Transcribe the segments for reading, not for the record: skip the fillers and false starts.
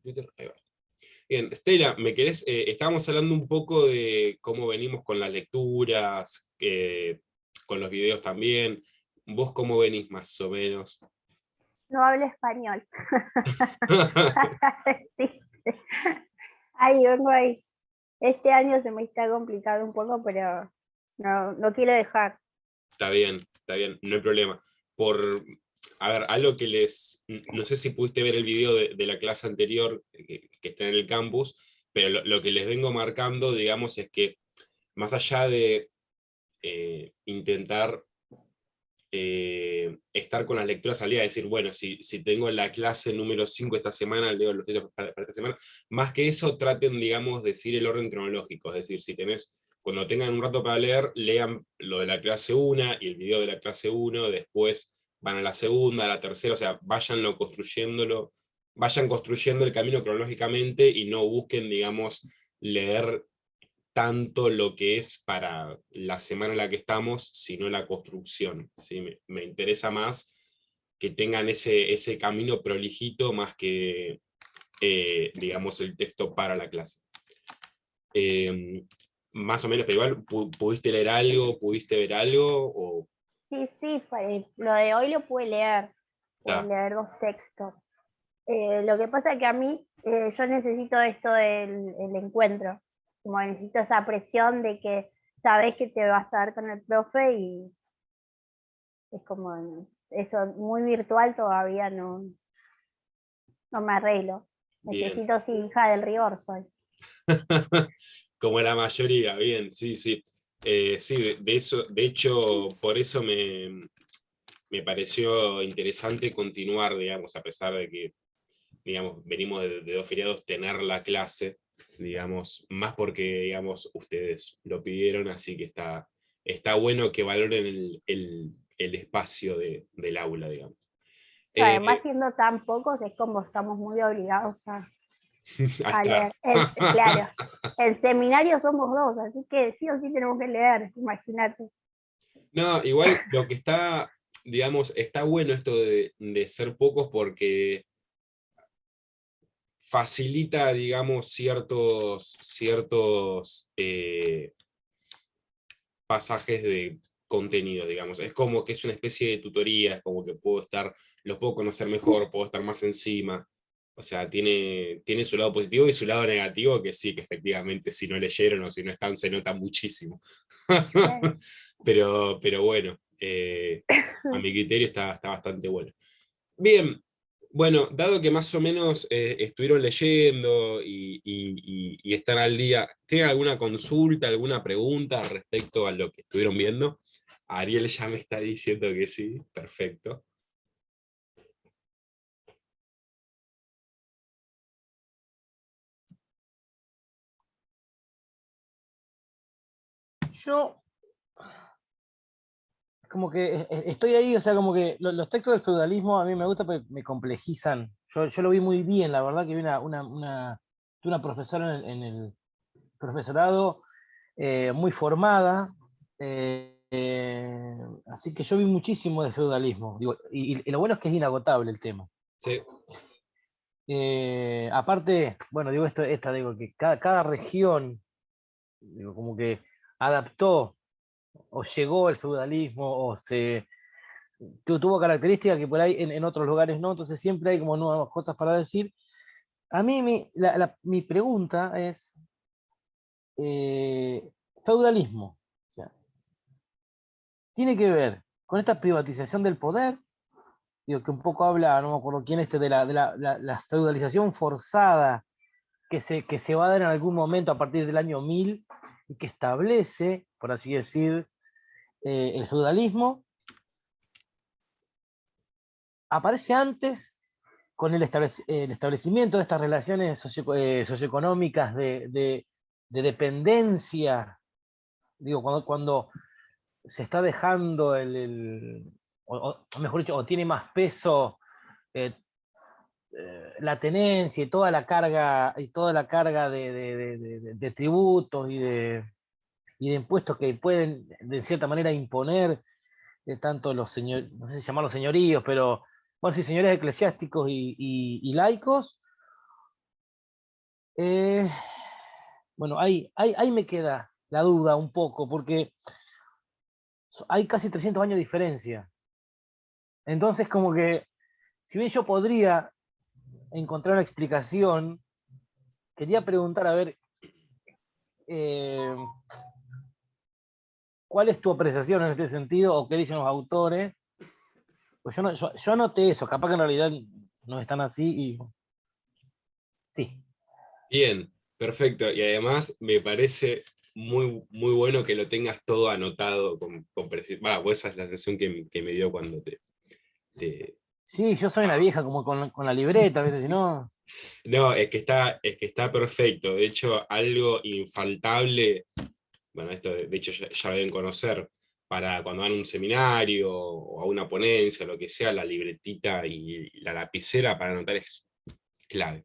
Twitter, ahí va. Bien, Estela, ¿me querés? Estábamos hablando un poco de cómo venimos con las lecturas, con los videos también. ¿Vos cómo venís más o menos? No hablo español. Sí. Ahí vengo ahí. Este año se me está complicando un poco, pero no quiero dejar. Está bien, no hay problema. A ver, algo que no sé si pudiste ver el video de la clase anterior que está en el campus, pero lo que les vengo marcando, digamos, es que más allá de intentar estar con las lecturas al día, decir, bueno, si tengo la clase número 5 esta semana, leo los títulos para esta semana, más que eso traten, digamos, de seguir el orden cronológico, es decir, cuando tengan un rato para leer, lean lo de la clase 1 y el video de la clase 1, después van a la segunda, a la tercera, o sea, vayan construyendo el camino cronológicamente y no busquen, digamos, leer tanto lo que es para la semana en la que estamos, sino la construcción. ¿Sí? Me interesa más que tengan ese camino prolijito más que, digamos, el texto para la clase. Más o menos, pero igual, ¿pudiste leer algo? ¿Pudiste ver algo? O... Sí, lo de hoy lo pude leer. Pude Ta, leer 2 textos. Lo que pasa es que a mí, yo necesito esto del el encuentro. Como necesito esa presión de que sabes que te vas a ver con el profe y es como eso, muy virtual todavía no me arreglo. bien. Necesito, sí, hija del rigor soy. Como la mayoría, bien, sí, sí. Sí, de hecho, por eso me pareció interesante continuar, digamos, a pesar de que, digamos, venimos de 2 feriados, tener la clase, digamos, más porque, digamos, ustedes lo pidieron, así que está bueno que valoren el espacio del aula, digamos. Además, siendo tan pocos, es como estamos muy obligados A a estar. leer. Claro, el seminario somos 2, así que sí o sí tenemos que leer, imagínate. No, igual lo que está, digamos, está bueno esto de ser pocos porque facilita, digamos, ciertos pasajes de contenido, digamos. Es como que es una especie de tutoría, es como que los puedo conocer mejor, puedo estar más encima. O sea, tiene su lado positivo y su lado negativo, que sí, que efectivamente si no leyeron o si no están, se nota muchísimo. Claro. Pero bueno, a mi criterio está bastante bueno. Bien, bueno, dado que más o menos estuvieron leyendo y están al día, ¿tienen alguna consulta, alguna pregunta respecto a lo que estuvieron viendo? Ariel ya me está diciendo que sí, perfecto. Yo como que estoy ahí, o sea, como que los textos del feudalismo a mí me gusta porque me complejizan. Yo lo vi muy bien, la verdad que vi una profesora en el profesorado muy formada, así que yo vi muchísimo de feudalismo, digo, y lo bueno es que es inagotable el tema. Sí, Aparte, bueno, digo digo que cada región, digo, como que adaptó o llegó el feudalismo o tuvo características que por ahí en otros lugares no, entonces siempre hay como nuevas cosas para decir. A mí mi pregunta es, feudalismo, o sea, tiene que ver con esta privatización del poder, digo, que un poco habla, no me acuerdo quién, la feudalización forzada que se va a dar en algún momento a partir del año 1000 y que establece, por así decir, el feudalismo, aparece antes con el establecimiento de estas relaciones socioeconómicas de dependencia, digo, cuando se está dejando o mejor dicho, o tiene más peso eh, la tenencia y toda la carga de tributos y de impuestos que pueden de cierta manera imponer tanto los señores, no sé si llamarlos señoríos, pero bueno, sí, señores eclesiásticos y laicos, Bueno, ahí me queda la duda un poco, porque hay casi 300 años de diferencia. Entonces, como que, si bien yo podría encontrar una explicación, quería preguntar, a ver, eh, ¿cuál es tu apreciación en este sentido, o qué dicen los autores? Pues yo noté eso, capaz que en realidad no están así, y sí. Bien, perfecto. Y además me parece muy, muy bueno que lo tengas todo anotado con precisión. Esa es la sensación que me dio cuando te- Sí, yo soy una vieja como con la libreta, ¿viste? Si no, No, es que está perfecto. De hecho, algo infaltable, bueno, esto de hecho ya lo deben conocer, para cuando van a un seminario o a una ponencia, lo que sea, la libretita y la lapicera para anotar es clave.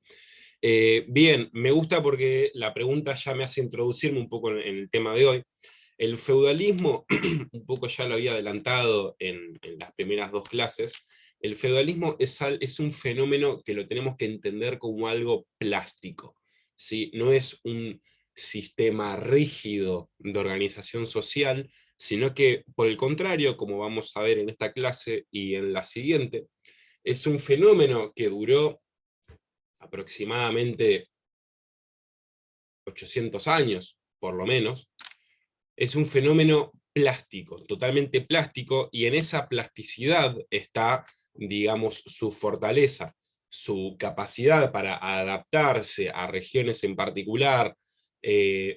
Bien, me gusta porque la pregunta ya me hace introducirme un poco en el tema de hoy. El feudalismo, un poco ya lo había adelantado en las primeras dos clases, el feudalismo es un fenómeno que lo tenemos que entender como algo plástico, ¿sí? No es un sistema rígido de organización social, sino que, por el contrario, como vamos a ver en esta clase y en la siguiente, es un fenómeno que duró aproximadamente 800 años, por lo menos. Es un fenómeno plástico, totalmente plástico, y en esa plasticidad está, digamos, su fortaleza, su capacidad para adaptarse a regiones en particular,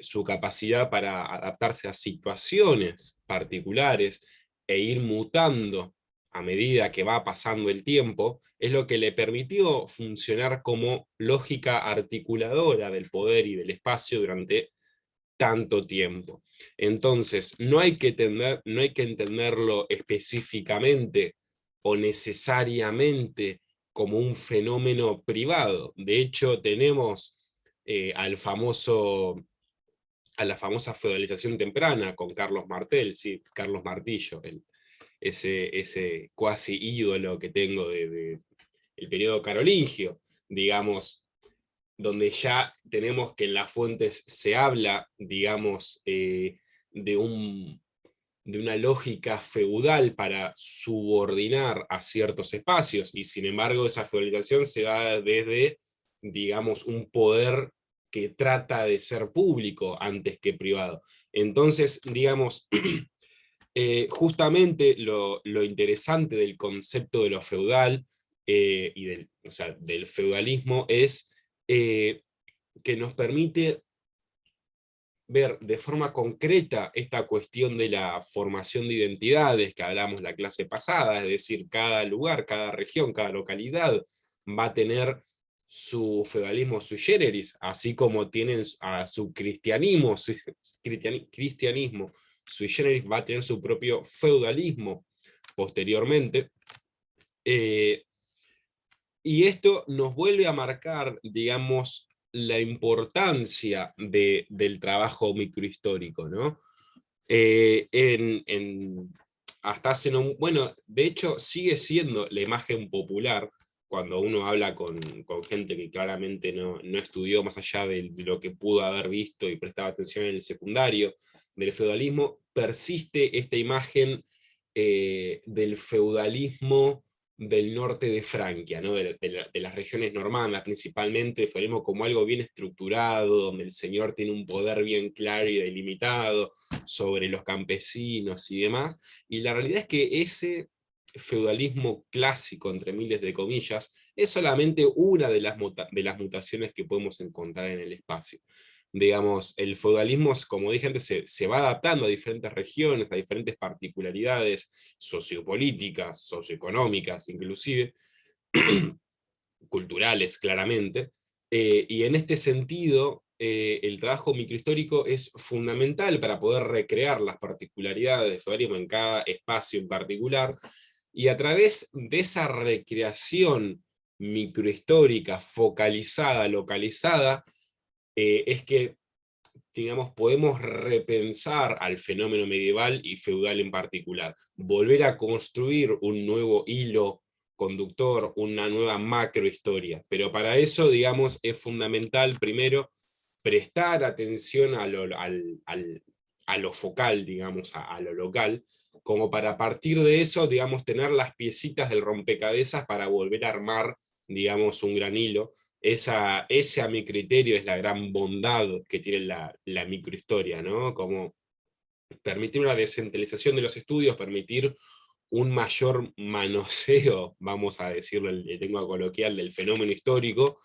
su capacidad para adaptarse a situaciones particulares e ir mutando a medida que va pasando el tiempo, es lo que le permitió funcionar como lógica articuladora del poder y del espacio durante tanto tiempo. Entonces, no hay que entenderlo específicamente o necesariamente como un fenómeno privado. De hecho, tenemos al famoso, a la famosa feudalización temprana con Carlos Martel, sí, Carlos Martillo, ese cuasi ídolo que tengo de el periodo carolingio, digamos, donde ya tenemos que en las fuentes se habla, digamos, de, de una lógica feudal para subordinar a ciertos espacios, y sin embargo esa feudalización se da desde, digamos, un poder que trata de ser público antes que privado. Entonces, digamos, justamente lo interesante del concepto de lo feudal y o sea, del feudalismo es eh, que nos permite ver de forma concreta esta cuestión de la formación de identidades que hablamos la clase pasada, es decir, cada lugar, cada región, cada localidad va a tener su feudalismo sui generis, así como tienen a su cristianismo, cristianismo sui generis va a tener su propio feudalismo posteriormente. Eh, y esto nos vuelve a marcar, digamos, la importancia del trabajo microhistórico, ¿no? Hasta hace no, bueno, de hecho sigue siendo la imagen popular cuando uno habla con gente que claramente no estudió más allá de lo que pudo haber visto y prestaba atención en el secundario, del feudalismo, persiste esta imagen del feudalismo del norte de Francia, ¿no? De las regiones normandas principalmente, el feudalismo como algo bien estructurado, donde el señor tiene un poder bien claro y delimitado sobre los campesinos y demás, y la realidad es que ese feudalismo clásico, entre miles de comillas, es solamente una de las mutaciones que podemos encontrar en el espacio. Digamos, el feudalismo, como dije antes, se va adaptando a diferentes regiones, a diferentes particularidades sociopolíticas, socioeconómicas inclusive, culturales claramente, y en este sentido el trabajo microhistórico es fundamental para poder recrear las particularidades de feudalismo en cada espacio en particular, y a través de esa recreación microhistórica, focalizada, localizada, es que, digamos, podemos repensar al fenómeno medieval y feudal en particular, volver a construir un nuevo hilo conductor, una nueva macrohistoria. Pero para eso, digamos, es fundamental, primero, prestar atención a lo focal, digamos, a lo local, como para partir de eso, digamos, tener las piecitas del rompecabezas para volver a armar, digamos, un gran hilo. Ese a mi criterio es la gran bondad que tiene la microhistoria, ¿no? Como permitir una descentralización de los estudios, permitir un mayor manoseo, vamos a decirlo en lengua coloquial, del fenómeno histórico,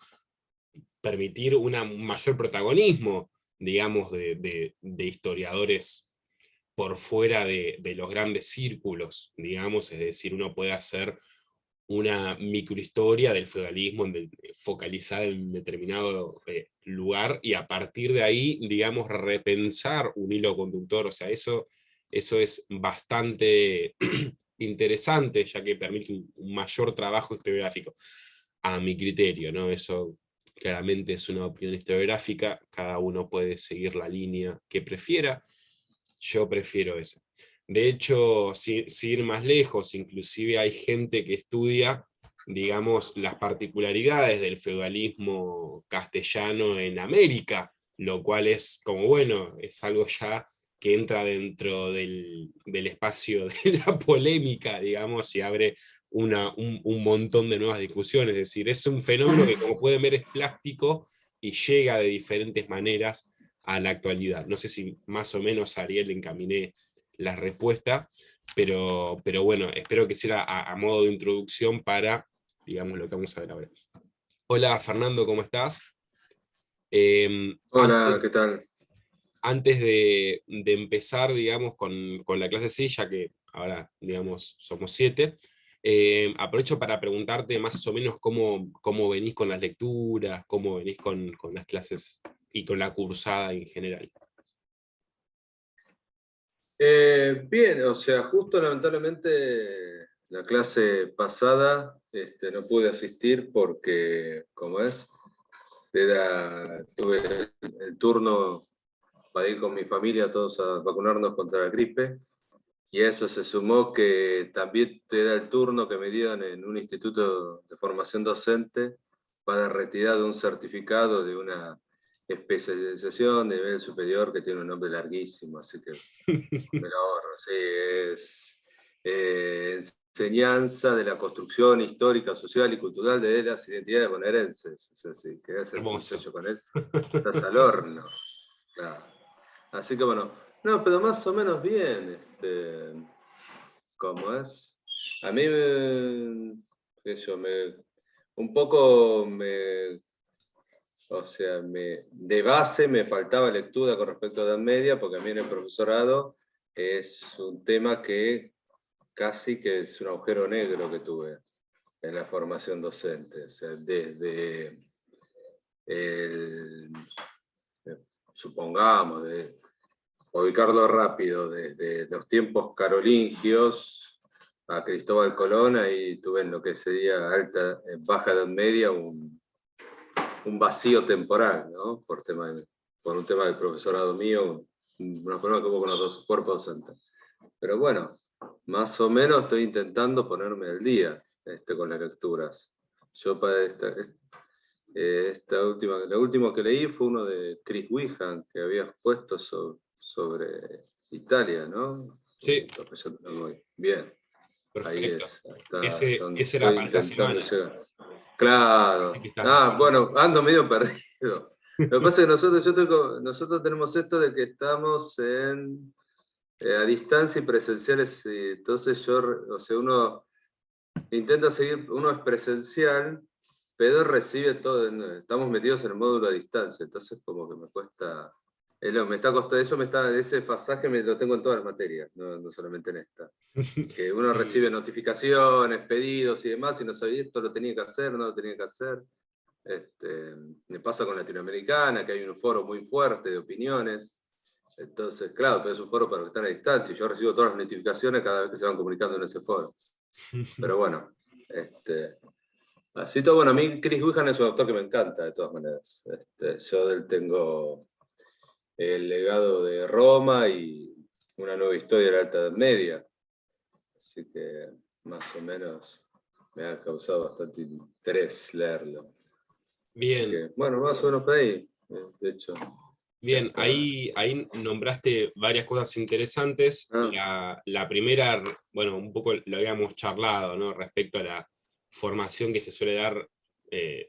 permitir un mayor protagonismo, digamos, de historiadores por fuera de los grandes círculos, digamos, es decir, uno puede hacer una microhistoria del feudalismo focalizada en determinado lugar, y a partir de ahí, digamos, repensar un hilo conductor. O sea, eso es bastante interesante, ya que permite un mayor trabajo historiográfico, a mi criterio, ¿no? Eso claramente es una opinión historiográfica, cada uno puede seguir la línea que prefiera, yo prefiero eso. De hecho, sin ir más lejos, inclusive hay gente que estudia, digamos, las particularidades del feudalismo castellano en América, lo cual es como, bueno, es algo ya que entra dentro del espacio de la polémica, digamos, y abre un montón de nuevas discusiones. Es decir, es un fenómeno que, como pueden ver, es plástico y llega de diferentes maneras a la actualidad. No sé si más o menos, Ariel, encaminé la respuesta, pero bueno, espero que sea a modo de introducción para, digamos, lo que vamos a ver ahora. Hola, Fernando, ¿cómo estás? Hola, ¿qué tal? Antes de empezar, digamos, con la clase sí, ya que ahora, digamos, somos 7, aprovecho para preguntarte más o menos cómo venís con las lecturas, cómo venís con las clases y con la cursada en general. Bien, o sea, justo lamentablemente la clase pasada no pude asistir porque, como es, tuve el turno para ir con mi familia todos a vacunarnos contra la gripe, y a eso se sumó que también era el turno que me dieron en un instituto de formación docente para retirar de un certificado de una especialización de nivel superior que tiene un nombre larguísimo, así que me lo ahorro. Sí, es enseñanza de la construcción histórica, social y cultural de las identidades bonaerenses. O sea, si querés el sello con eso, estás al horno. Claro. Así que bueno, no, pero más o menos bien, ¿cómo es? A mí un poco o sea, de base me faltaba lectura con respecto a Edad Media, porque a mí en el profesorado es un tema que casi que es un agujero negro que tuve en la formación docente. O sea, desde supongamos, por ubicarlo rápido, desde los tiempos carolingios a Cristóbal Colón, ahí tuve en lo que sería baja Edad Media un vacío temporal, ¿no? Por un tema del profesorado mío, una forma que hubo con los dos cuerpos docentes. Pero bueno, más o menos estoy intentando ponerme al día con las lecturas. Yo para lo último que leí fue uno de Chris Wihan, que había puesto sobre Italia, ¿no? Sí. Bien. Perfecto. Ahí es. Ese era para esta semana. Llegar. Claro. Bueno, ando medio perdido. Lo que pasa es que nosotros tenemos esto de que estamos a distancia y presenciales, y entonces uno intenta seguir, uno es presencial, pero recibe todo, estamos metidos en el módulo a distancia, entonces como que me cuesta, me está costando, ese pasaje lo tengo en todas las materias, no solamente en esta. Que uno recibe notificaciones, pedidos y demás, y no sabía esto lo tenía que hacer, no lo tenía que hacer. Me pasa con Latinoamericana, que hay un foro muy fuerte de opiniones. Entonces, claro, pero es un foro para los que están a distancia, y yo recibo todas las notificaciones cada vez que se van comunicando en ese foro. Pero bueno, así todo, bueno, a mí Chris Wihan es un autor que me encanta, de todas maneras. Yo tengo El legado de Roma y Una nueva historia de la Alta Edad Media. Así que, más o menos, me ha causado bastante interés leerlo. Bien. Que, bueno, más o menos por ahí, de hecho. Bien, ahí nombraste varias cosas interesantes. La primera, bueno, un poco lo habíamos charlado, ¿no? Respecto a la formación que se suele dar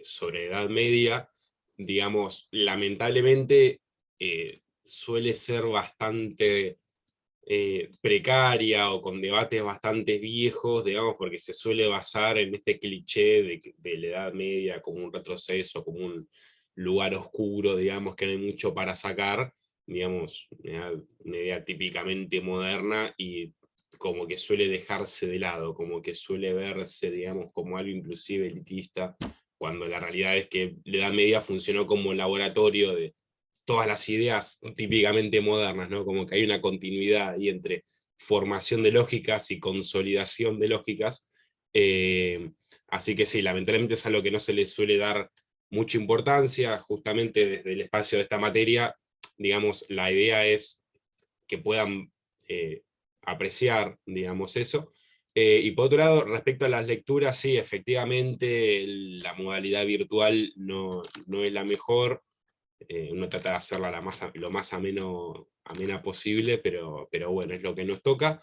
sobre Edad Media, digamos, lamentablemente suele ser bastante precaria o con debates bastante viejos, digamos, porque se suele basar en este cliché de la Edad Media como un retroceso, como un lugar oscuro, digamos, que no hay mucho para sacar, digamos, una idea típicamente moderna y como que suele dejarse de lado, como que suele verse, digamos, como algo inclusive elitista, cuando la realidad es que la Edad Media funcionó como laboratorio de todas las ideas típicamente modernas, ¿no? Como que hay una continuidad ahí entre formación de lógicas y consolidación de lógicas. Así que sí, lamentablemente es algo que no se le suele dar mucha importancia, justamente desde el espacio de esta materia, digamos, la idea es que puedan apreciar, digamos, eso. Y por otro lado, respecto a las lecturas, sí, efectivamente la modalidad virtual no es la mejor. Uno trata de hacerla lo más amena posible, pero bueno, es lo que nos toca.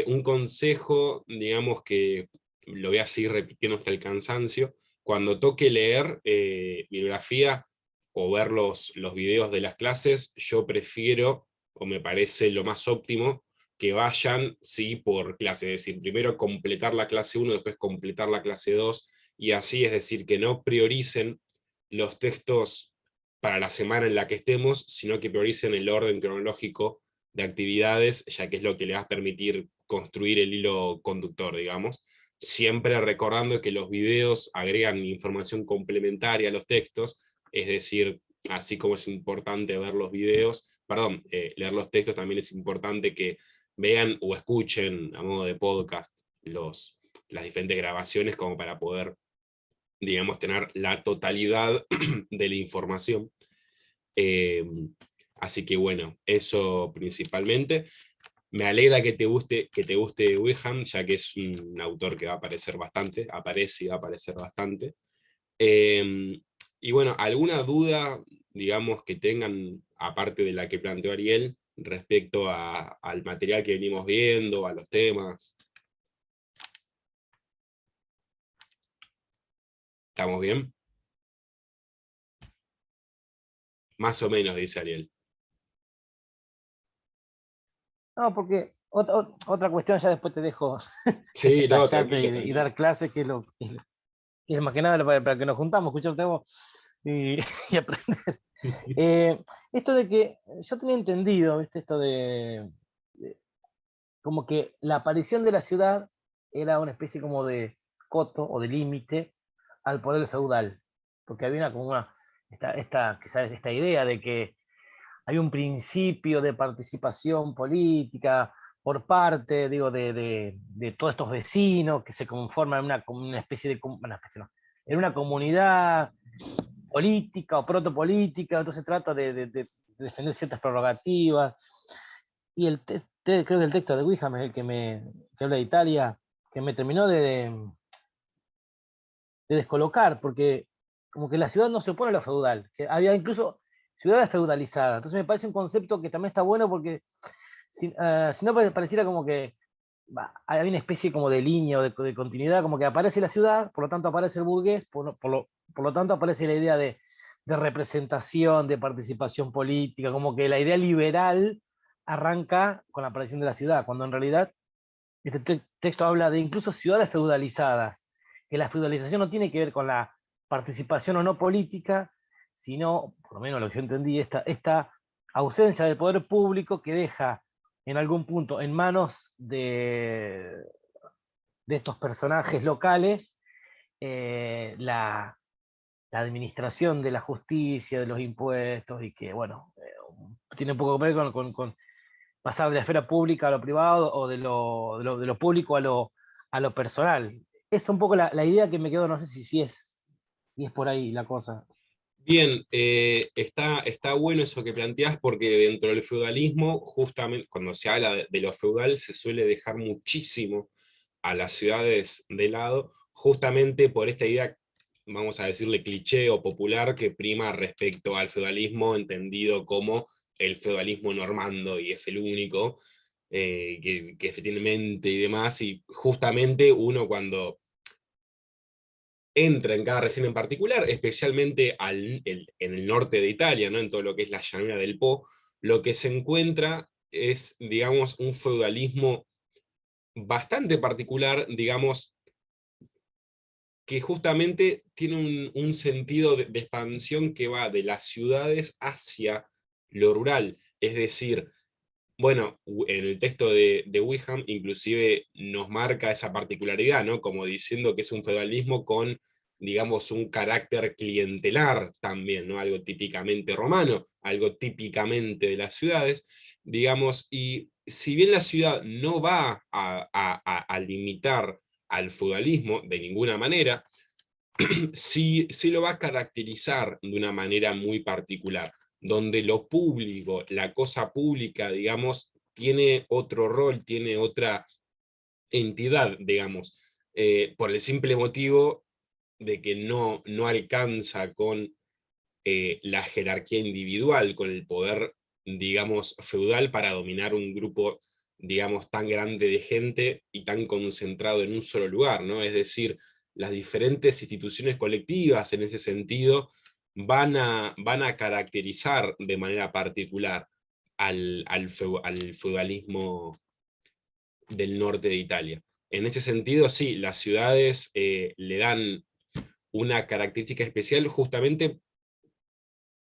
Un consejo, digamos que lo voy a seguir repitiendo hasta el cansancio, cuando toque leer bibliografía o ver los videos de las clases, yo prefiero, o me parece lo más óptimo, que vayan, sí, por clase, es decir, primero completar la clase 1, después completar la clase 2, y así, es decir, que no prioricen los textos para la semana en la que estemos, sino que prioricen el orden cronológico de actividades, ya que es lo que le va a permitir construir el hilo conductor, digamos. Siempre recordando que los videos agregan información complementaria a los textos, es decir, así como es importante ver los videos, perdón, leer los textos, también es importante que vean o escuchen a modo de podcast las diferentes grabaciones como para poder, digamos, tener la totalidad de la información. Así que bueno, eso principalmente. Me alegra que te guste Wilhelm, ya que es un autor que va a aparecer bastante, aparece y va a aparecer bastante. Y bueno, ¿alguna duda, digamos, que tengan, aparte de la que planteó Ariel, respecto al material que venimos viendo, a los temas? ¿Estamos bien? Más o menos, dice Ariel. No, porque otra cuestión, ya después te dejo Sí, no, tranquilo, y tranquilo. dar clases, que es más que nada para que nos juntamos, escucharte vos y, y aprendes. Esto de que yo tenía entendido, ¿viste? Esto como que la aparición de la ciudad era una especie como de coto o de límite al poder feudal, porque había esta idea de que hay un principio de participación política por parte, digo, de todos estos vecinos que se conforman en una especie de, en una comunidad política o protopolítica, entonces trata de defender ciertas prerrogativas. Y creo que el texto de Wilhelm es el que habla de Italia, que me terminó de descolocar, porque como que la ciudad no se opone a lo feudal, que había incluso ciudades feudalizadas. Entonces me parece un concepto que también está bueno porque si no pareciera como que hay una especie como de línea o de continuidad, como que aparece la ciudad, por lo tanto aparece el burgués, por lo tanto aparece la idea de representación, de participación política, como que la idea liberal arranca con la aparición de la ciudad, cuando en realidad este texto habla de incluso ciudades feudalizadas, que la feudalización no tiene que ver con la participación o no política, sino, por lo menos lo que yo entendí, esta ausencia del poder público que deja en algún punto en manos de estos personajes locales la administración de la justicia, de los impuestos, y que, bueno, tiene un poco que ver con pasar de la esfera pública a lo privado o de lo público a lo personal. Es un poco la idea que me quedó, no sé si es por ahí la cosa. Bien, está bueno eso que planteás, porque dentro del feudalismo, justamente cuando se habla de lo feudal, se suele dejar muchísimo a las ciudades de lado, justamente por esta idea, vamos a decirle cliché o popular, que prima respecto al feudalismo entendido como el feudalismo normando, y es el único que efectivamente y demás, y justamente uno cuando entra en cada región en particular, especialmente en el norte de Italia, ¿no? En todo lo que es la llanura del Po, lo que se encuentra es, digamos, un feudalismo bastante particular, digamos, que justamente tiene un sentido de expansión que va de las ciudades hacia lo rural. Es decir, bueno, en el texto de Wickham inclusive nos marca esa particularidad, ¿no? Como diciendo que es un feudalismo con, digamos, un carácter clientelar también, ¿no? Algo típicamente romano, algo típicamente de las ciudades, digamos, y si bien la ciudad no va a limitar al feudalismo de ninguna manera, sí lo va a caracterizar de una manera muy particular, donde lo público, la cosa pública, digamos, tiene otro rol, tiene otra entidad, digamos, por el simple motivo de que no alcanza con la jerarquía individual, con el poder, digamos, feudal para dominar un grupo, digamos, tan grande de gente y tan concentrado en un solo lugar, ¿no? Es decir, las diferentes instituciones colectivas en ese sentido van a caracterizar de manera particular al feudalismo del norte de Italia. En ese sentido, sí, las ciudades le dan una característica especial justamente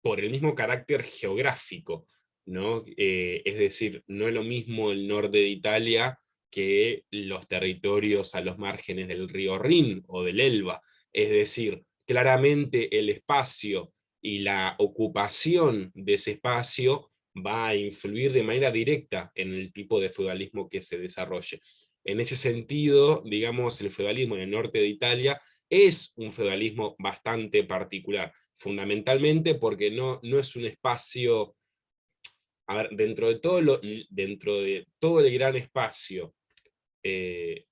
por el mismo carácter geográfico, ¿no? Es decir, no es lo mismo el norte de Italia que los territorios a los márgenes del río Rin o del Elba. Es decir, claramente el espacio y la ocupación de ese espacio va a influir de manera directa en el tipo de feudalismo que se desarrolle. En ese sentido, digamos, el feudalismo en el norte de Italia es un feudalismo bastante particular, fundamentalmente porque no es un espacio, a ver, dentro de todo el gran espacio de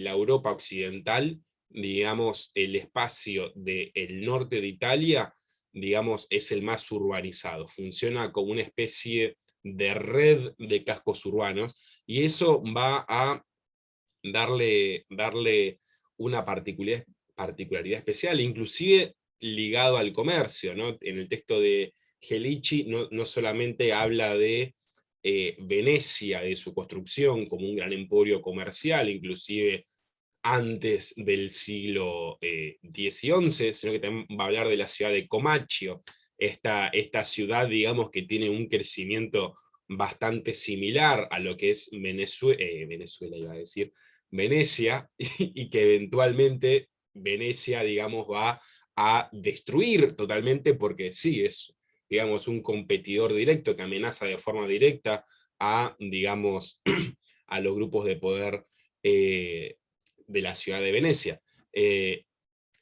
la Europa occidental, digamos, el espacio del norte de Italia, digamos, es el más urbanizado, funciona como una especie de red de cascos urbanos, y eso va a darle una particularidad especial, inclusive ligado al comercio, ¿no? En el texto de Gelici no solamente habla de Venecia, de su construcción como un gran emporio comercial, inclusive antes del siglo X y XI, sino que también va a hablar de la ciudad de Comacchio, esta ciudad, digamos, que tiene un crecimiento bastante similar a lo que es Venezuela, iba a decir, Venecia, y que eventualmente Venecia, digamos, va a destruir totalmente, porque sí, es, digamos, un competidor directo que amenaza de forma directa a, digamos, a los grupos de poder de la ciudad de Venecia.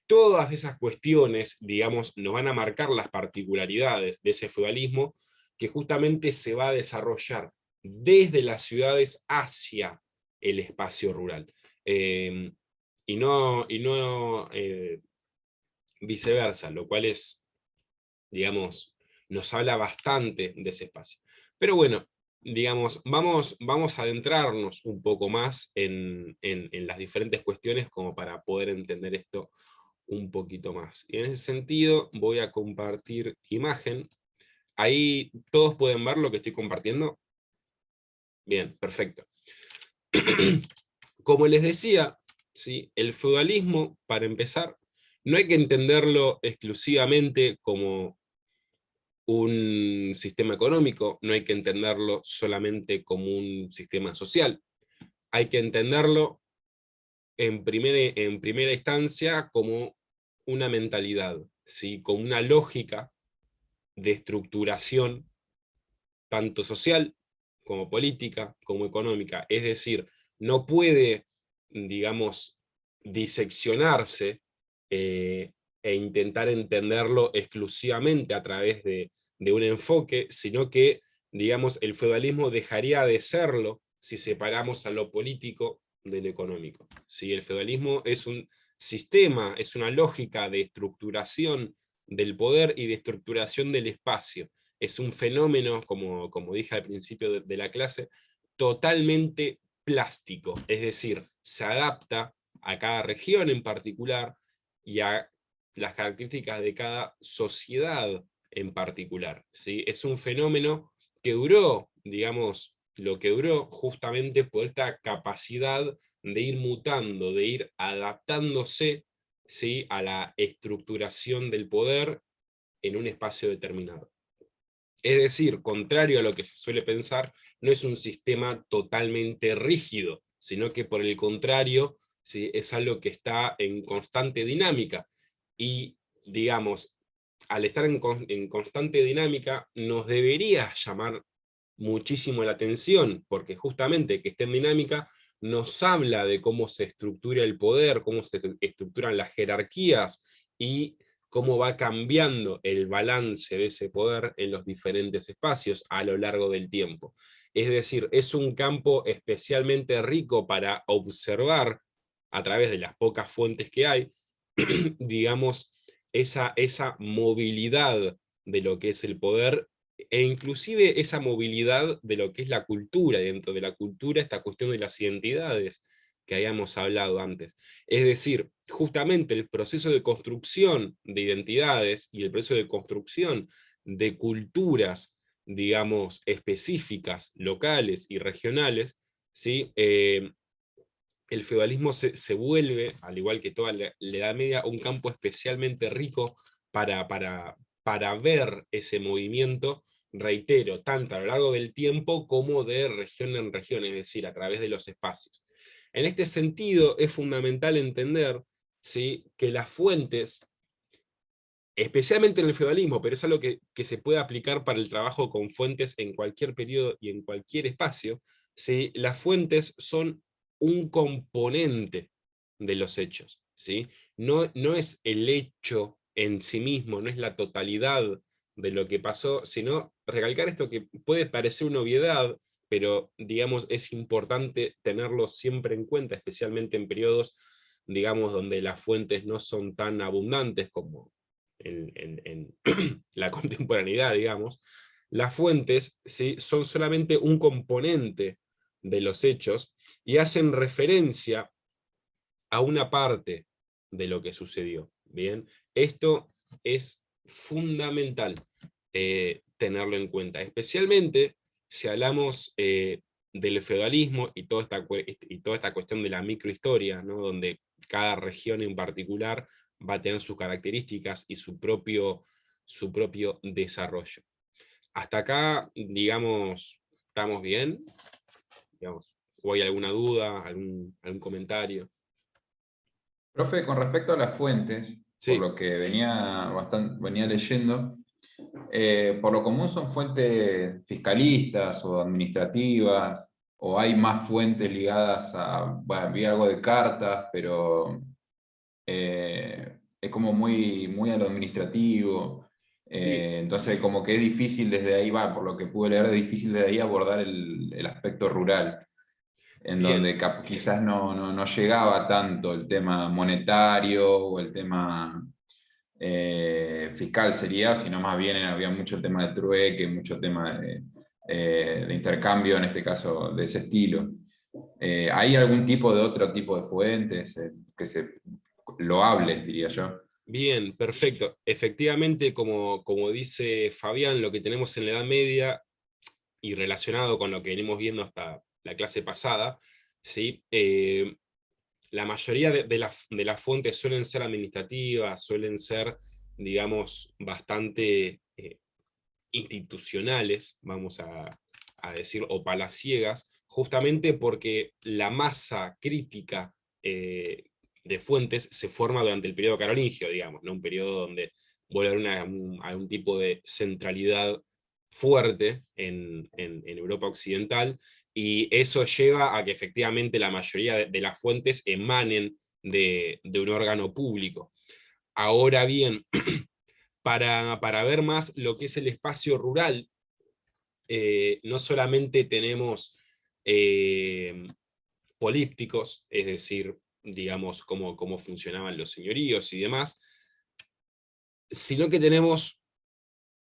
Todas esas cuestiones, digamos, nos van a marcar las particularidades de ese feudalismo que justamente se va a desarrollar desde las ciudades hacia el espacio rural. Y no viceversa, lo cual es, digamos, nos habla bastante de ese espacio. Pero bueno, digamos, vamos a adentrarnos un poco más en las diferentes cuestiones como para poder entender esto un poquito más. Y en ese sentido voy a compartir imagen. Ahí todos pueden ver lo que estoy compartiendo. Bien, perfecto. Como les decía, ¿sí? El feudalismo, para empezar, no hay que entenderlo exclusivamente como un sistema económico, no hay que entenderlo solamente como un sistema social. Hay que entenderlo en primera instancia como una mentalidad, ¿sí? Como una lógica de estructuración tanto social como política como económica. Es decir, no puede, digamos, diseccionarse e intentar entenderlo exclusivamente a través de un enfoque, sino que, digamos, el feudalismo dejaría de serlo si separamos a lo político de lo económico. ¿Sí? El feudalismo es un sistema, es una lógica de estructuración del poder y de estructuración del espacio. Es un fenómeno, como dije al principio de la clase, totalmente plástico, es decir, se adapta a cada región en particular y a las características de cada sociedad en particular. ¿Sí? Es un fenómeno que duró, digamos, lo que duró justamente por esta capacidad de ir mutando, de ir adaptándose, ¿sí?, a la estructuración del poder en un espacio determinado. Es decir, contrario a lo que se suele pensar, no es un sistema totalmente rígido, sino que por el contrario, ¿sí?, es algo que está en constante dinámica. Y, digamos, al estar en constante dinámica, nos debería llamar muchísimo la atención, porque justamente que esté en dinámica nos habla de cómo se estructura el poder, cómo se estructuran las jerarquías, y cómo va cambiando el balance de ese poder en los diferentes espacios a lo largo del tiempo. Es decir, es un campo especialmente rico para observar, a través de las pocas fuentes que hay, digamos, esa movilidad de lo que es el poder, e inclusive esa movilidad de lo que es la cultura, y dentro de la cultura esta cuestión de las identidades que habíamos hablado antes. Es decir, justamente el proceso de construcción de identidades y el proceso de construcción de culturas, digamos, específicas, locales y regionales, ¿sí? El feudalismo se vuelve, al igual que toda la Edad Media, un campo especialmente rico para ver ese movimiento, reitero, tanto a lo largo del tiempo como de región en región, es decir, a través de los espacios. En este sentido, es fundamental entender, ¿sí?, que las fuentes, especialmente en el feudalismo, pero es algo que se puede aplicar para el trabajo con fuentes en cualquier periodo y en cualquier espacio, ¿sí?, las fuentes son un componente de los hechos, ¿sí? No es el hecho en sí mismo, no es la totalidad de lo que pasó, sino recalcar esto que puede parecer una obviedad, pero digamos es importante tenerlo siempre en cuenta, especialmente en periodos, digamos, donde las fuentes no son tan abundantes como en la contemporaneidad, digamos. Las fuentes, ¿sí?, son solamente un componente de los hechos y hacen referencia a una parte de lo que sucedió. Bien, esto es fundamental tenerlo en cuenta, especialmente si hablamos del feudalismo y toda esta cuestión de la microhistoria, ¿no?, donde cada región en particular va a tener sus características y su propio desarrollo. Hasta acá, digamos, ¿estamos bien? Digamos, ¿o hay alguna duda, algún comentario? Profe, con respecto a las fuentes, por Sí, lo que venía leyendo, por lo común son fuentes fiscalistas o administrativas, o hay más fuentes ligadas a, bueno, vi algo de cartas, pero es como muy a lo administrativo. sí, Entonces como que es difícil desde ahí, por lo que pude leer, es difícil desde ahí abordar el aspecto rural, en bien, donde quizás no llegaba tanto el tema monetario o el tema fiscal sería, sino más bien había mucho tema de trueque, mucho tema de intercambio, en este caso, de ese estilo. ¿Hay algún tipo de otro tipo de fuentes loables, diría yo? bien, perfecto. Efectivamente, como dice Fabián, lo que tenemos en la Edad Media, y relacionado con lo que venimos viendo hasta la clase pasada, ¿sí? La mayoría de las fuentes suelen ser administrativas, suelen ser, digamos, bastante institucionales, vamos a decir, o palaciegas, justamente porque la masa crítica de fuentes se forma durante el periodo carolingio, digamos, ¿no? Un periodo donde vuelve a haber algún tipo de centralidad fuerte en Europa occidental, y eso lleva a que efectivamente la mayoría de las fuentes emanen de un órgano público. Ahora bien, para ver más lo que es el espacio rural, no solamente tenemos polípticos, es decir, digamos, cómo funcionaban los señoríos y demás, sino que tenemos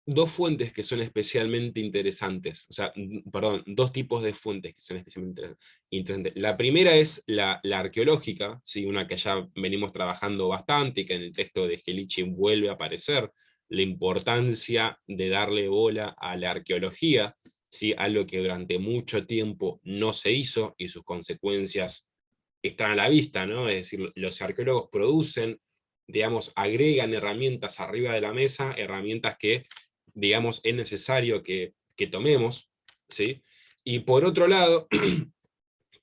dos fuentes que son especialmente interesantes, o sea, perdón, dos tipos de fuentes que son especialmente interesantes. La primera es la arqueológica, ¿sí? Una que ya venimos trabajando bastante y que en el texto de Gelici vuelve a aparecer, la importancia de darle bola a la arqueología, ¿sí? Algo que durante mucho tiempo no se hizo y sus consecuencias están a la vista, ¿no? Es decir, los arqueólogos producen, digamos, agregan herramientas arriba de la mesa, herramientas que, digamos, es necesario que tomemos, ¿sí? Y por otro lado,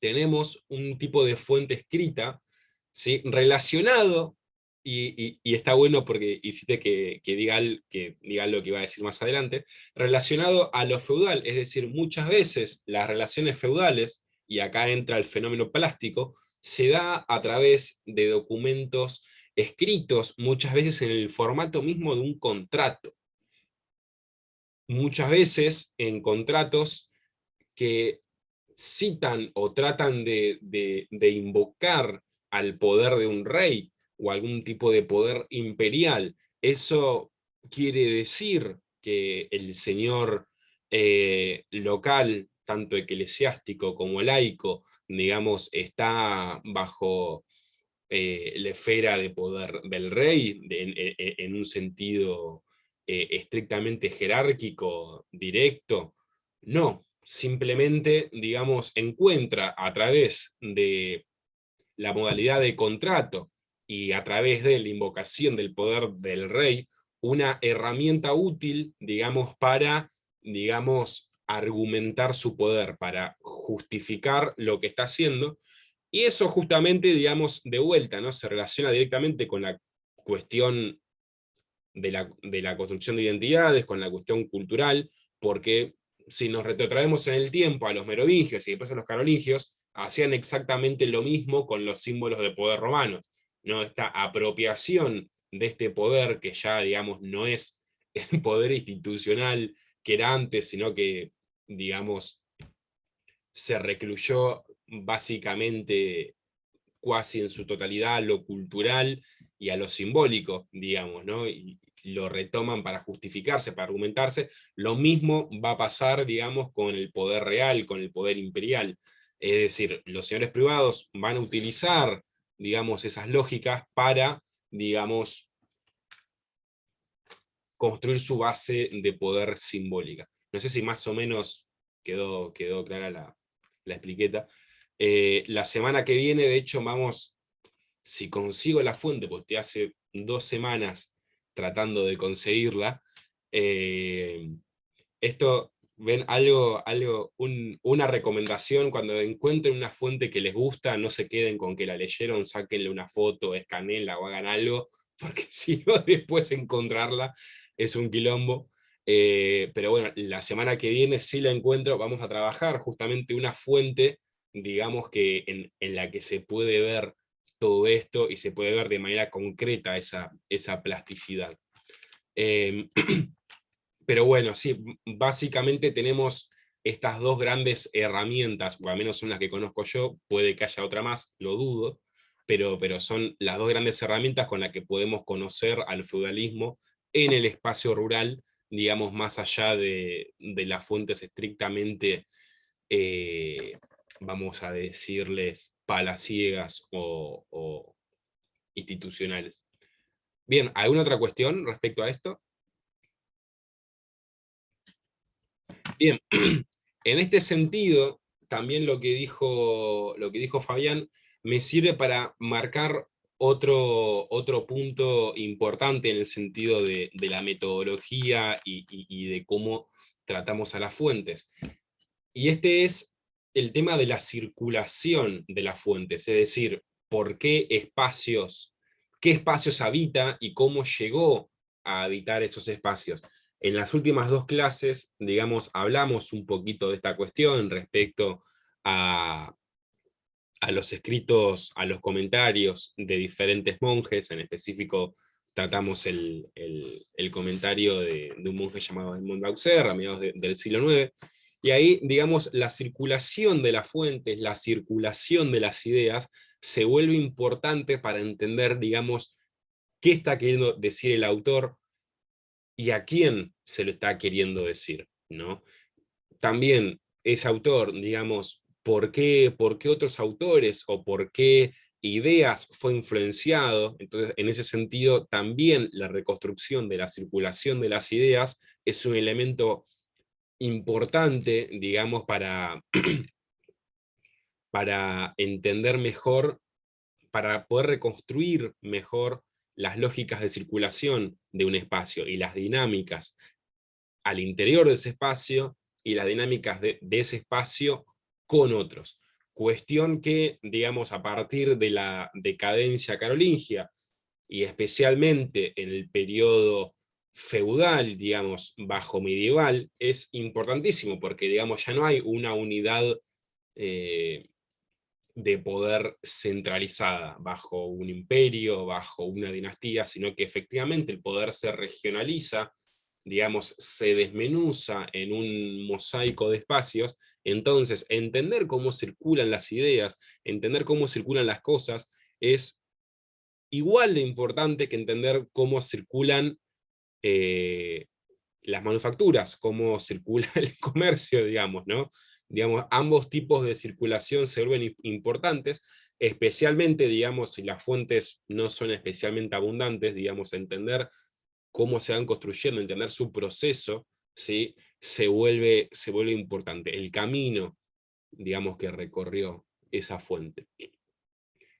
tenemos un tipo de fuente escrita, ¿sí? Relacionado, y está bueno porque hiciste que diga lo que iba a decir más adelante, relacionado a lo feudal, es decir, muchas veces las relaciones feudales, y acá entra el fenómeno plástico, se da a través de documentos escritos, muchas veces en el formato mismo de un contrato. Muchas veces en contratos que citan o tratan de invocar al poder de un rey o algún tipo de poder imperial. Eso quiere decir que el señor local, tanto eclesiástico como laico, digamos, está bajo la esfera de poder del rey, en un sentido estrictamente jerárquico, directo. No, simplemente, digamos, encuentra a través de la modalidad de contrato y a través de la invocación del poder del rey, una herramienta útil, digamos, para, digamos, argumentar su poder, para justificar lo que está haciendo, y eso justamente, digamos, de vuelta, ¿no? Se relaciona directamente con la cuestión de la construcción de identidades, con la cuestión cultural, porque si nos retrotraemos en el tiempo a los merovingios y después a los carolingios, hacían exactamente lo mismo con los símbolos de poder romanos, ¿no? Esta apropiación de este poder, que ya, digamos, no es el poder institucional que era antes, sino que, digamos, se recluyó básicamente casi en su totalidad a lo cultural y a lo simbólico, digamos, ¿no? Y lo retoman para justificarse, para argumentarse. Lo mismo va a pasar, digamos, con el poder real, con el poder imperial. Es decir, los señores privados van a utilizar, digamos, esas lógicas para, digamos, construir su base de poder simbólica. No sé si más o menos quedó clara la expliqueta. La semana que viene, de hecho, vamos, si consigo la fuente, porque estoy hace 2 semanas tratando de conseguirla, esto, ven, una recomendación: cuando encuentren una fuente que les gusta, no se queden con que la leyeron, sáquenle una foto, escaneenla o hagan algo, porque si no, después encontrarla es un quilombo. Pero bueno, la semana que viene, si la encuentro, vamos a trabajar justamente una fuente, digamos, que en la que se puede ver todo esto y se puede ver de manera concreta esa plasticidad. Pero bueno, sí, básicamente tenemos estas dos grandes herramientas, o al menos son las que conozco yo, puede que haya otra más, lo dudo, pero son las dos grandes herramientas con las que podemos conocer al feudalismo en el espacio rural, digamos, más allá de las fuentes estrictamente, vamos a decirles, palaciegas o institucionales. Bien, ¿alguna otra cuestión respecto a esto? Bien, en este sentido, también lo que dijo Fabián me sirve para marcar otro punto importante en el sentido de la metodología y de cómo tratamos a las fuentes. Y este es el tema de la circulación de las fuentes, es decir, qué espacios habita y cómo llegó a habitar esos espacios. En las últimas 2 clases, digamos, hablamos un poquito de esta cuestión respecto a los escritos, a los comentarios de diferentes monjes. En específico tratamos el comentario de un monje llamado Edmond d'Auxerre a mediados del siglo IX, Y ahí, digamos, la circulación de las fuentes, la circulación de las ideas, se vuelve importante para entender, digamos, qué está queriendo decir el autor y a quién se lo está queriendo decir, ¿no? También ese autor, digamos, por qué otros autores o por qué ideas fue influenciado. Entonces, en ese sentido, también la reconstrucción de la circulación de las ideas es un elemento importante, digamos, para entender mejor, para poder reconstruir mejor las lógicas de circulación de un espacio y las dinámicas al interior de ese espacio y las dinámicas de ese espacio con otros. Cuestión que, digamos, a partir de la decadencia carolingia, y especialmente en el periodo feudal, digamos, bajo medieval, es importantísimo, porque, digamos, ya no hay una unidad de poder centralizada bajo un imperio, bajo una dinastía, sino que efectivamente el poder se regionaliza, digamos, se desmenuza en un mosaico de espacios. Entonces, entender cómo circulan las ideas, entender cómo circulan las cosas, es igual de importante que entender cómo circulan las manufacturas, cómo circula el comercio, digamos, ¿no? Digamos, ambos tipos de circulación se vuelven importantes, especialmente, digamos, si las fuentes no son especialmente abundantes, digamos, entender cómo se van construyendo, entender su proceso, ¿sí? se vuelve importante. El camino, digamos, que recorrió esa fuente.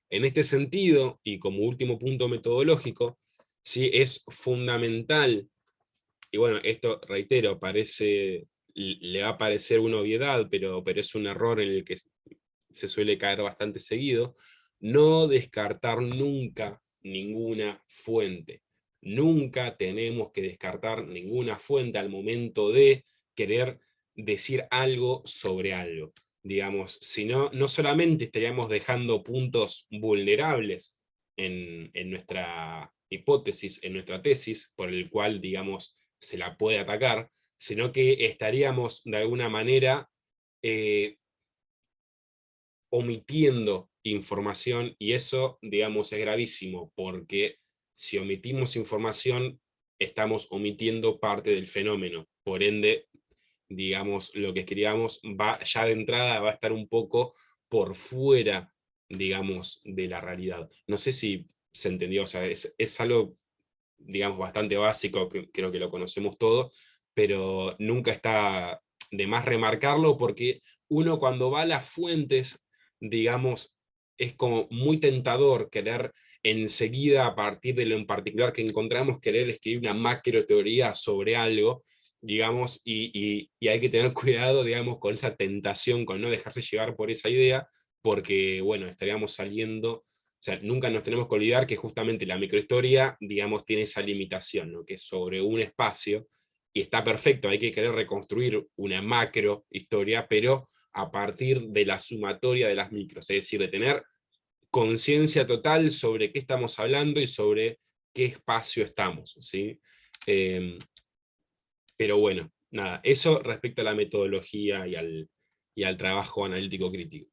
En este sentido, y como último punto metodológico, sí es fundamental, y bueno, esto, reitero, le va a parecer una obviedad, pero es un error en el que se suele caer bastante seguido, no descartar nunca ninguna fuente. Nunca tenemos que descartar ninguna fuente al momento de querer decir algo sobre algo. Digamos, si no, no solamente estaríamos dejando puntos vulnerables en nuestra hipótesis, en nuestra tesis, por el cual, digamos, se la puede atacar, sino que estaríamos de alguna manera omitiendo información, y eso, digamos, es gravísimo, porque si omitimos información, estamos omitiendo parte del fenómeno. Por ende, digamos, lo que escribamos ya de entrada va a estar un poco por fuera, digamos, de la realidad. No sé si se entendió, o sea, es algo, digamos, bastante básico, que creo que lo conocemos todos, pero nunca está de más remarcarlo, porque uno cuando va a las fuentes, digamos, es como muy tentador querer enseguida, a partir de lo en particular que encontramos, querer escribir una macro teoría sobre algo, digamos, y hay que tener cuidado, digamos, con esa tentación, con no dejarse llevar por esa idea, porque, bueno, estaríamos saliendo, o sea, nunca nos tenemos que olvidar que justamente la microhistoria, digamos, tiene esa limitación, ¿no? Que es sobre un espacio, y está perfecto, hay que querer reconstruir una macro historia, pero a partir de la sumatoria de las micros, es decir, de tener conciencia total sobre qué estamos hablando y sobre qué espacio estamos, ¿sí? Pero bueno, nada, eso respecto a la metodología y al trabajo analítico crítico.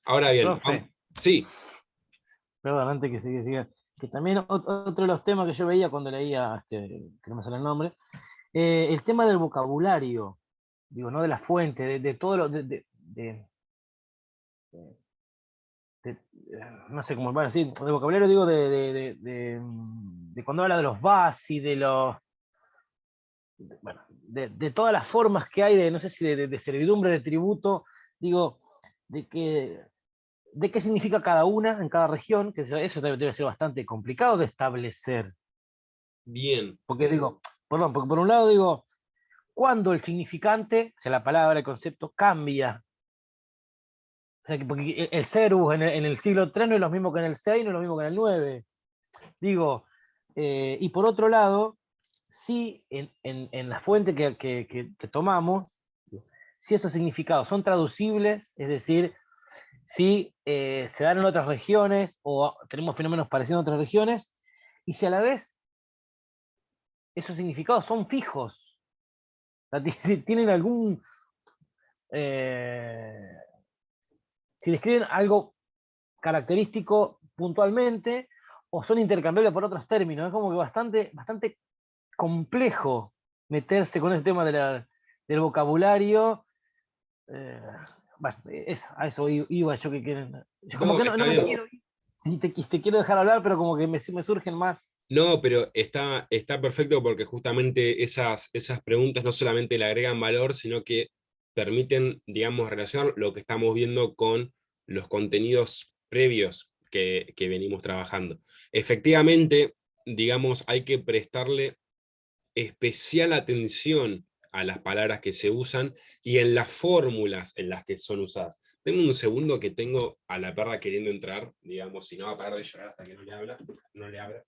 Ahora bien, Profe, sí. perdón, antes que siga, que también otro de los temas que yo veía cuando leía, que no me sale el nombre, el tema del vocabulario, digo, no de la fuente, de todo lo, no sé cómo van a decir, de vocabulario digo de cuando habla de los VASI, de los, bueno, de todas las formas que hay, no sé si de servidumbre, de tributo, digo, de qué significa cada una en cada región, que eso debe ser bastante complicado de establecer. Bien. Porque digo, perdón, porque por un lado digo, cuando el significante, o sea, la palabra, el concepto, cambia. O sea, porque el Cerus en el siglo III no es lo mismo que en el VI, no es lo mismo que en el IX. Digo, y por otro lado, sí, en la fuente que tomamos, si esos significados son traducibles, es decir, si se dan en otras regiones o tenemos fenómenos parecidos en otras regiones, y si a la vez esos significados son fijos, o sea, si tienen algún, si describen algo característico puntualmente o son intercambiables por otros términos. Es como que bastante complejo meterse con el tema del vocabulario. Bueno, a eso iba yo, como que no me quiero ir. Te quiero dejar hablar, pero como que me surgen más. No, pero está perfecto porque justamente esas preguntas no solamente le agregan valor, sino que permiten, digamos, relacionar lo que estamos viendo con los contenidos previos que venimos trabajando. Efectivamente, digamos, hay que prestarle especial atención a las palabras que se usan y en las fórmulas en las que son usadas. Tengo un segundo que tengo a la perra queriendo entrar, digamos, y no va a parar de llorar hasta que no le abra.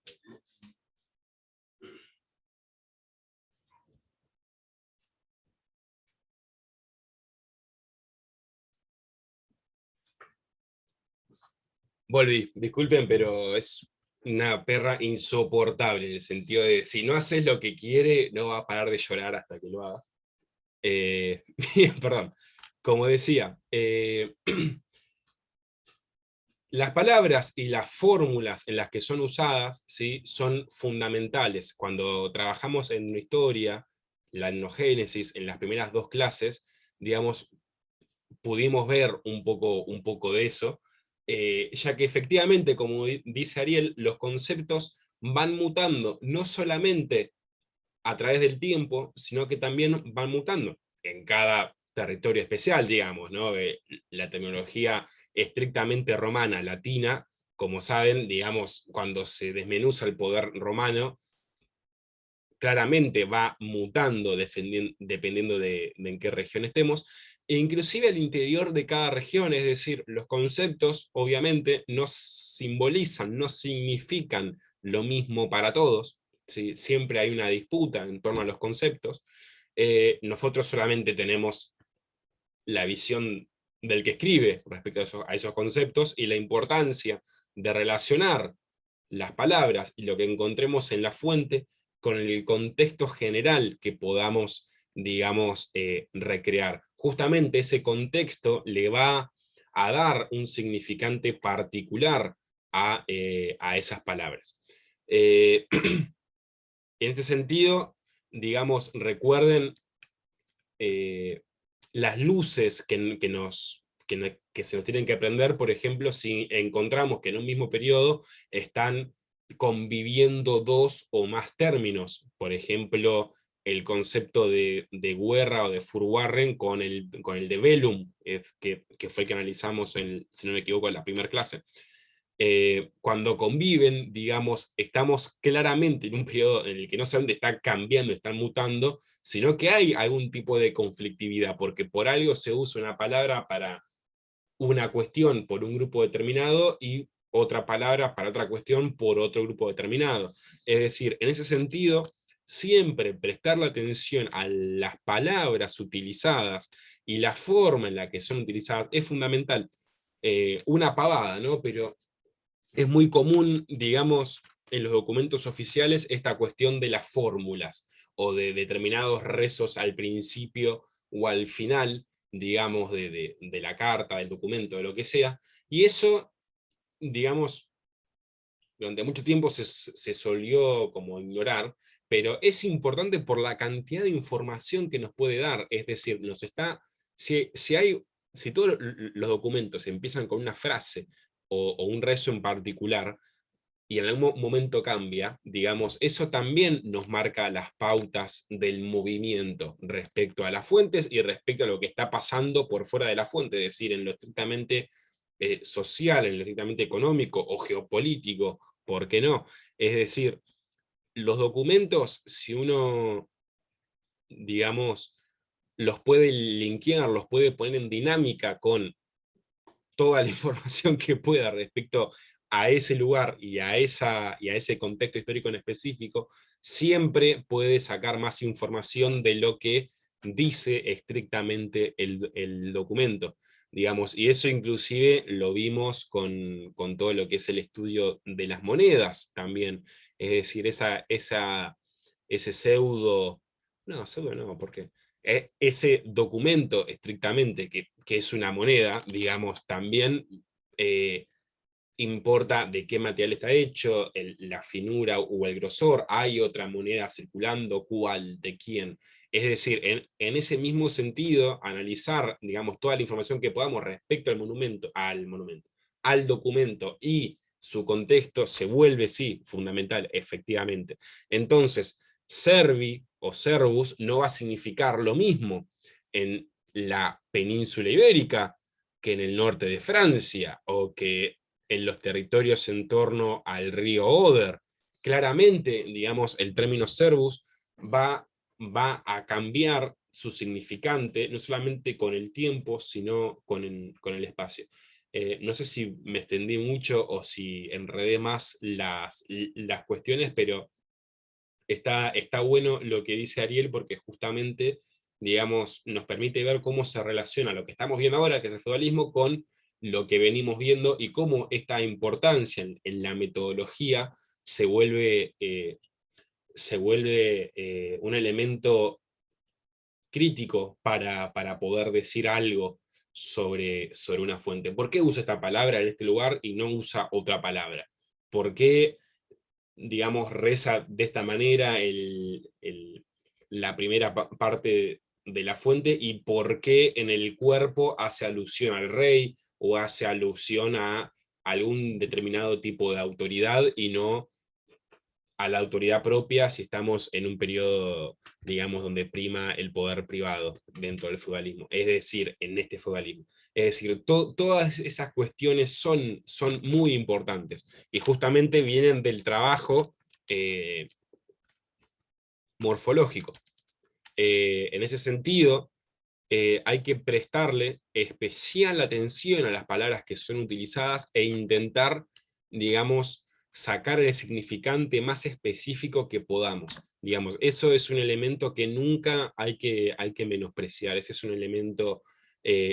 Volví, disculpen, pero es una perra insoportable, en el sentido de si no haces lo que quiere, no va a parar de llorar hasta que lo hagas. Perdón, como decía, las palabras y las fórmulas en las que son usadas, ¿sí?, son fundamentales. Cuando trabajamos en la historia, la etnogénesis, en las primeras 2 clases, digamos, pudimos ver un poco de eso, ya que efectivamente, como dice Ariel, los conceptos van mutando, no solamente a través del tiempo, sino que también van mutando en cada territorio especial, digamos, ¿no? La tecnología estrictamente romana, latina, como saben, digamos, cuando se desmenuza el poder romano, claramente va mutando dependiendo de en qué región estemos, e inclusive al interior de cada región, es decir, los conceptos obviamente no simbolizan, no significan lo mismo para todos, ¿sí? Siempre hay una disputa en torno a los conceptos. Nosotros solamente tenemos la visión del que escribe respecto a esos conceptos, y la importancia de relacionar las palabras y lo que encontremos en la fuente con el contexto general que podamos, digamos, recrear. Justamente ese contexto le va a dar un significante particular a esas palabras. En este sentido, digamos, recuerden las luces que se nos tienen que aprender, por ejemplo, si encontramos que en un mismo periodo están conviviendo 2 o más términos, por ejemplo, el concepto de guerra o de Furwarren con el de velum, que fue el que analizamos, si no me equivoco, en la primera clase. Cuando conviven, digamos, estamos claramente en un periodo en el que no solamente está cambiando, están mutando, sino que hay algún tipo de conflictividad, porque por algo se usa una palabra para una cuestión por un grupo determinado y otra palabra para otra cuestión por otro grupo determinado. Es decir, en ese sentido, siempre prestarle atención a las palabras utilizadas y la forma en la que son utilizadas es fundamental. Una pavada, ¿no? Pero es muy común, digamos, en los documentos oficiales esta cuestión de las fórmulas o de determinados rezos al principio o al final, digamos, de la carta, del documento, de lo que sea, y eso, digamos, durante mucho tiempo se solió como ignorar, pero es importante por la cantidad de información que nos puede dar, es decir, si todos los documentos empiezan con una frase o un rezo en particular, y en algún momento cambia, digamos, eso también nos marca las pautas del movimiento respecto a las fuentes y respecto a lo que está pasando por fuera de la fuente, es decir, en lo estrictamente social, en lo estrictamente económico o geopolítico, ¿por qué no? Es decir, los documentos, si uno, digamos, los puede linkear, los puede poner en dinámica con toda la información que pueda respecto a ese lugar y a ese contexto histórico en específico, siempre puede sacar más información de lo que dice estrictamente el documento, digamos, y eso inclusive lo vimos con todo lo que es el estudio de las monedas también, es decir, ese pseudo, no, porque ese documento estrictamente, que es una moneda, digamos, también importa de qué material está hecho, la finura o el grosor, hay otra moneda circulando, cuál, de quién. Es decir, en ese mismo sentido, analizar, digamos, toda la información que podamos respecto al documento y su contexto se vuelve, sí, fundamental, efectivamente. Entonces, servi o servus no va a significar lo mismo en la península ibérica que en el norte de Francia, o que en los territorios en torno al río Oder. Claramente, digamos, el término servus va a cambiar su significante, no solamente con el tiempo, sino con el espacio. No sé si me extendí mucho o si enredé más las cuestiones, pero está bueno lo que dice Ariel, porque justamente, digamos, nos permite ver cómo se relaciona lo que estamos viendo ahora, que es el feudalismo, con lo que venimos viendo y cómo esta importancia en la metodología se vuelve un elemento crítico para poder decir algo sobre una fuente. ¿Por qué usa esta palabra en este lugar y no usa otra palabra? ¿Por qué, digamos, reza de esta manera la primera parte de la fuente, y por qué en el cuerpo hace alusión al rey o hace alusión a algún determinado tipo de autoridad y no a la autoridad propia si estamos en un periodo, digamos, donde prima el poder privado dentro del feudalismo, es decir, en este feudalismo? Es decir, todas esas cuestiones son muy importantes y justamente vienen del trabajo morfológico. En ese sentido, hay que prestarle especial atención a las palabras que son utilizadas e intentar, digamos, sacar el significante más específico que podamos. Digamos, eso es un elemento que nunca hay que menospreciar. Ese es un elemento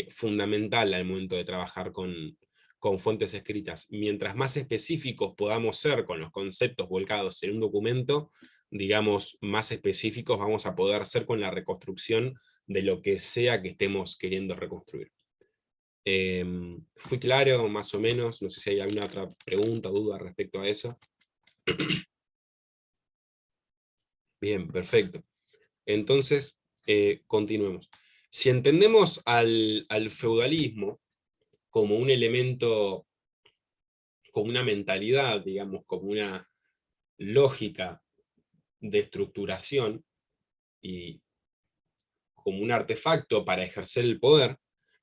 fundamental al momento de trabajar con fuentes escritas. Mientras más específicos podamos ser con los conceptos volcados en un documento, digamos, más específicos vamos a poder ser con la reconstrucción de lo que sea que estemos queriendo reconstruir. ¿Fui claro más o menos? No sé si hay alguna otra pregunta o duda respecto a eso. Bien, perfecto. Entonces, continuemos. Si entendemos al feudalismo como un elemento, como una mentalidad, digamos, como una lógica de estructuración y como un artefacto para ejercer el poder,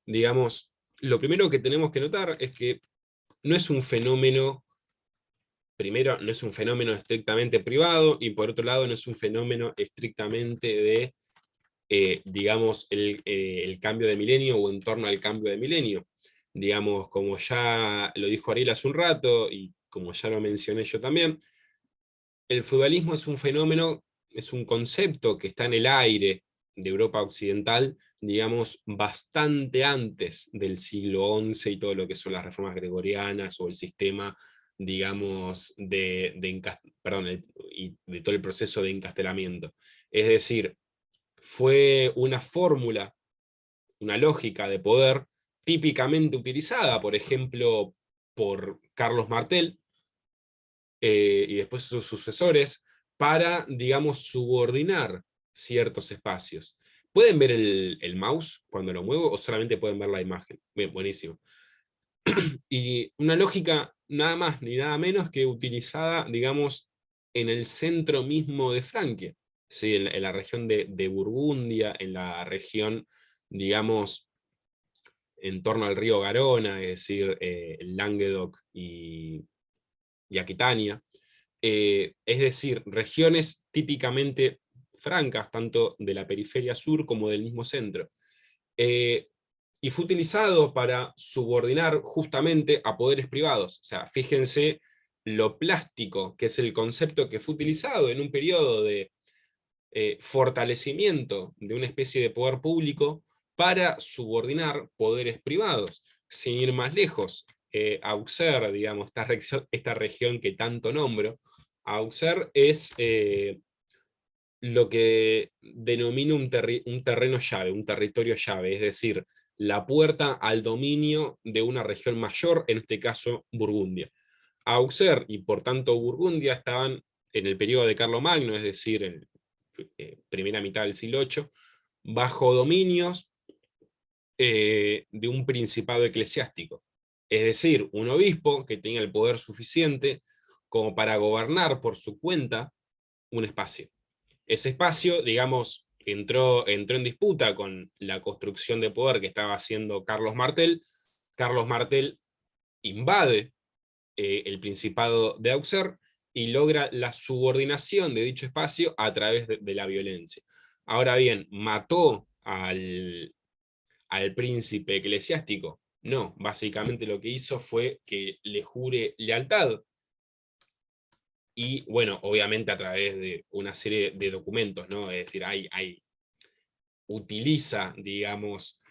digamos, lo primero que tenemos que notar es que no es un fenómeno, primero, no es un fenómeno estrictamente privado, y por otro lado no es un fenómeno estrictamente de, digamos, el cambio de milenio o en torno al cambio de milenio. Digamos, como ya lo dijo Ariel hace un rato, y como ya lo mencioné yo también, el feudalismo es un fenómeno, es un concepto que está en el aire de Europa occidental, digamos, bastante antes del siglo XI y todo lo que son las reformas gregorianas o el sistema, digamos, y de todo el proceso de encastelamiento. Es decir, fue una fórmula, una lógica de poder típicamente utilizada, por ejemplo, por Carlos Martel, y después sus sucesores, para, digamos, subordinar ciertos espacios. ¿Pueden ver el mouse cuando lo muevo o solamente pueden ver la imagen? Bien, buenísimo. Y una lógica nada más ni nada menos que utilizada, digamos, en el centro mismo de Francia, ¿sí? En la región de Burgundia, en la región, digamos, en torno al río Garona, es decir, el Languedoc y Aquitania. Es decir, regiones típicamente francas, tanto de la periferia sur como del mismo centro. Y fue utilizado para subordinar justamente a poderes privados. O sea, fíjense lo plástico que es el concepto que fue utilizado en un periodo de fortalecimiento de una especie de poder público para subordinar poderes privados. Sin ir más lejos, Auxerre, digamos, esta región que tanto nombro, Auxerre es lo que denomina un terreno llave, un territorio llave, es decir, la puerta al dominio de una región mayor, en este caso Burgundia. Auxerre y por tanto Burgundia estaban en el periodo de Carlomagno, es decir, en primera mitad del siglo VIII, bajo dominios de un principado eclesiástico. Es decir, un obispo que tenía el poder suficiente como para gobernar por su cuenta un espacio. Ese espacio, digamos, entró en disputa con la construcción de poder que estaba haciendo Carlos Martel. Carlos Martel invade el Principado de Auxerre y logra la subordinación de dicho espacio a través de la violencia. Ahora bien, ¿mató al príncipe eclesiástico? No, básicamente lo que hizo fue que le jure lealtad. Y bueno, obviamente a través de una serie de documentos, ¿no? Es decir, utiliza, digamos,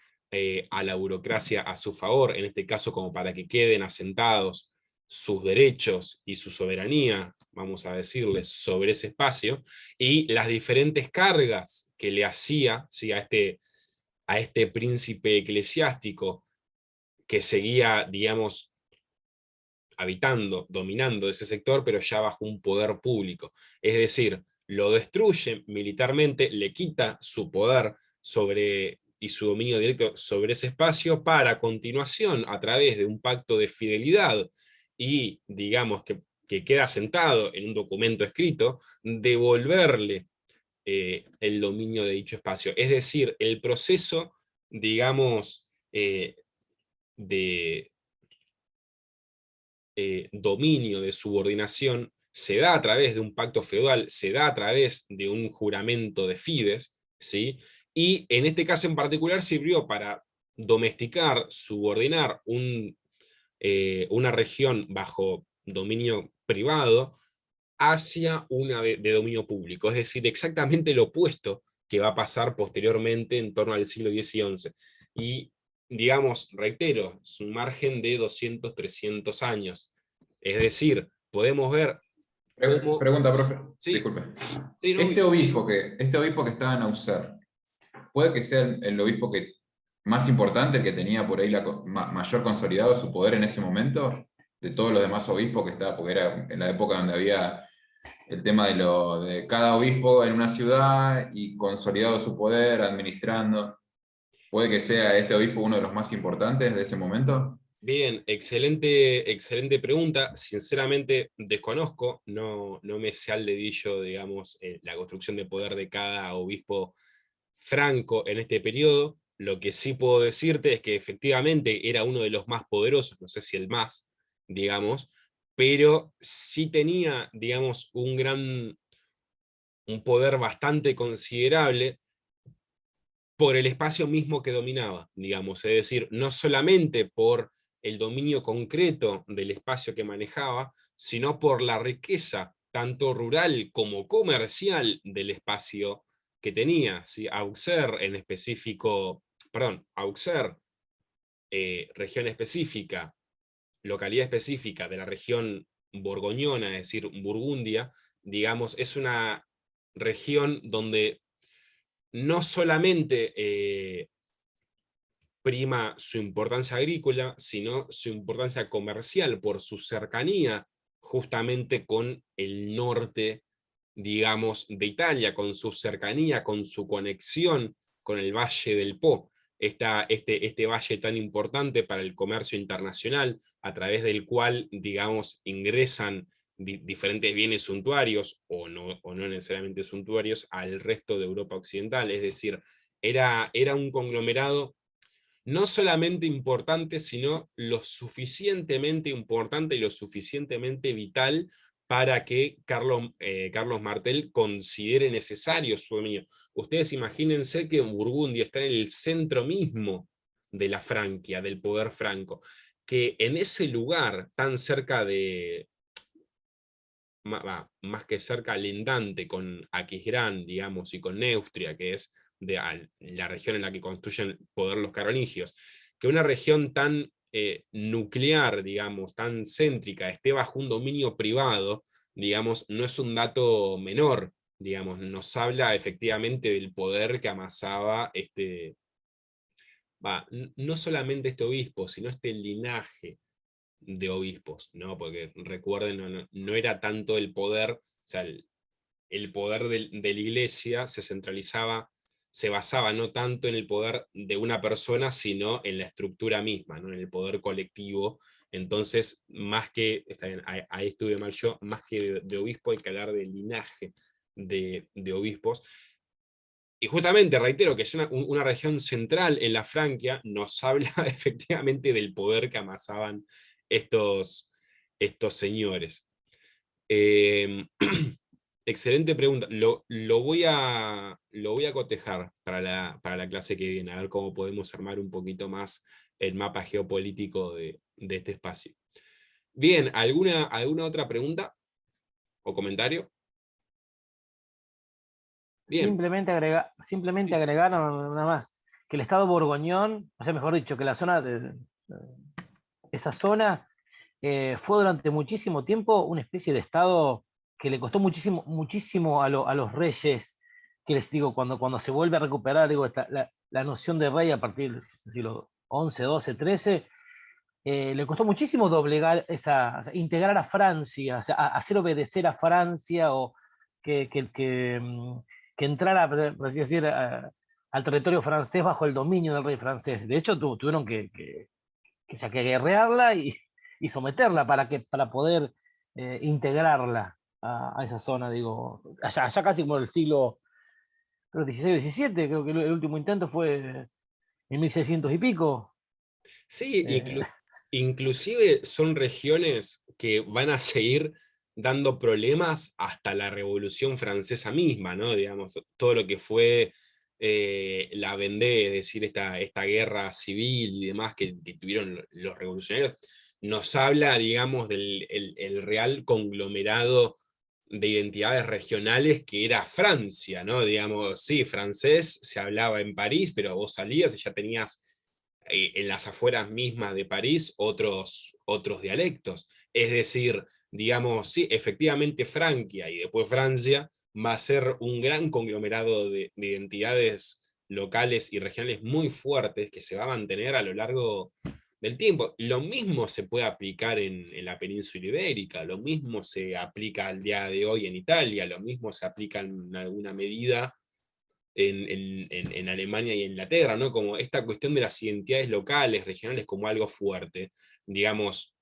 a la burocracia a su favor, en este caso como para que queden asentados sus derechos y su soberanía, vamos a decirles, sobre ese espacio, y las diferentes cargas que le hacía, ¿sí?, a este príncipe eclesiástico que seguía, digamos, habitando, dominando ese sector, pero ya bajo un poder público. Es decir, lo destruye militarmente, le quita su poder y su dominio directo sobre ese espacio, para a continuación, a través de un pacto de fidelidad, y digamos que queda sentado en un documento escrito, devolverle el dominio de dicho espacio. Es decir, el proceso, digamos, de dominio, de subordinación, se da a través de un pacto feudal, se da a través de un juramento de fides, ¿sí? Y en este caso en particular sirvió para domesticar, subordinar una región bajo dominio privado hacia una de dominio público, es decir, exactamente lo opuesto que va a pasar posteriormente en torno al siglo X y XI. Y, digamos, reitero, es un margen de 200, 300 años. Es decir, podemos ver cómo... Pregunta, profe. Sí, Disculpe. sí, no, Este obispo que estaba en Auxerre, ¿puede que sea el obispo más importante, el que tenía por ahí mayor consolidado su poder en ese momento, de todos los demás obispos que estaba, porque era en la época donde había el tema de cada obispo en una ciudad y consolidado su poder, administrando? ¿Puede que sea este obispo uno de los más importantes de ese momento? Bien, excelente pregunta. Sinceramente desconozco, no me sé al dedillo, digamos, la construcción de poder de cada obispo franco en este periodo. Lo que sí puedo decirte es que efectivamente era uno de los más poderosos, no sé si el más, digamos, pero sí tenía, digamos, un poder bastante considerable por el espacio mismo que dominaba, digamos, es decir, no solamente por el dominio concreto del espacio que manejaba, sino por la riqueza, tanto rural como comercial, del espacio que tenía. ¿Sí? Auxerre en específico, perdón, Auxerre, región específica, localidad específica de la región borgoñona, es decir, Burgundia, digamos, es una región donde no solamente prima su importancia agrícola, sino su importancia comercial por su cercanía justamente con el norte, digamos, de Italia, con su cercanía, con su conexión con el Valle del Po, este valle tan importante para el comercio internacional, a través del cual, digamos, ingresan diferentes bienes suntuarios, o no necesariamente suntuarios, al resto de Europa Occidental. Es decir, era un conglomerado no solamente importante, sino lo suficientemente importante y lo suficientemente vital para que Carlos Martel considere necesario su dominio. Ustedes imagínense que Burgundia está en el centro mismo de la Franquia, del poder franco, que en ese lugar tan cerca de, más que cerca, lindante con Aquisgrán, digamos, y con Neustria, que es la región en la que construyen poder los carolingios, que una región tan nuclear, digamos, tan céntrica, esté bajo un dominio privado, digamos, no es un dato menor. digamos, nos habla efectivamente del poder que amasaba no solamente este obispo, sino este linaje de obispos, ¿no? Porque recuerden, no era tanto el poder, o sea, el poder de la iglesia se basaba no tanto en el poder de una persona, sino en la estructura misma, ¿no? En el poder colectivo. Entonces, más que, está bien, ahí estuve mal yo, más que de obispo hay que hablar del linaje de obispos. Y justamente, reitero, que es una región central en la Franquia, nos habla efectivamente del poder que amasaban estos señores. Excelente pregunta. Lo voy a cotejar para la clase que viene, a ver cómo podemos armar un poquito más el mapa geopolítico de este espacio. Bien, ¿alguna otra pregunta o comentario? Bien. Simplemente agregar nada más que el estado borgoñón, o sea, mejor dicho, que la zona esa zona fue durante muchísimo tiempo una especie de estado que le costó muchísimo a los reyes, que les digo, cuando se vuelve a recuperar, digo, la noción de rey a partir del siglo XI, XII, XIII, le costó muchísimo doblegar integrar a Francia, o sea, hacer obedecer a Francia, o que entrara, por así decir, al territorio francés bajo el dominio del rey francés. De hecho, tuvieron que guerrearla y someterla para poder integrarla a esa zona, digo, allá casi como el siglo, creo, XVI o XVII, creo que el último intento fue en 1600 y pico. Sí, inclusive son regiones que van a seguir dando problemas hasta la Revolución Francesa misma, ¿no? Digamos, todo lo que fue la Vendée, es decir, esta guerra civil y demás que tuvieron los revolucionarios, nos habla, digamos, del el real conglomerado de identidades regionales que era Francia, ¿no? Digamos, sí, francés se hablaba en París, pero vos salías y ya tenías en las afueras mismas de París otros dialectos. Es decir, digamos, sí, efectivamente Francia y después Francia va a ser un gran conglomerado de identidades locales y regionales muy fuertes que se va a mantener a lo largo del tiempo. Lo mismo se puede aplicar en la península ibérica, lo mismo se aplica al día de hoy en Italia, lo mismo se aplica en alguna medida en Alemania y en Inglaterra, ¿no? Como esta cuestión de las identidades locales, regionales, como algo fuerte. Digamos,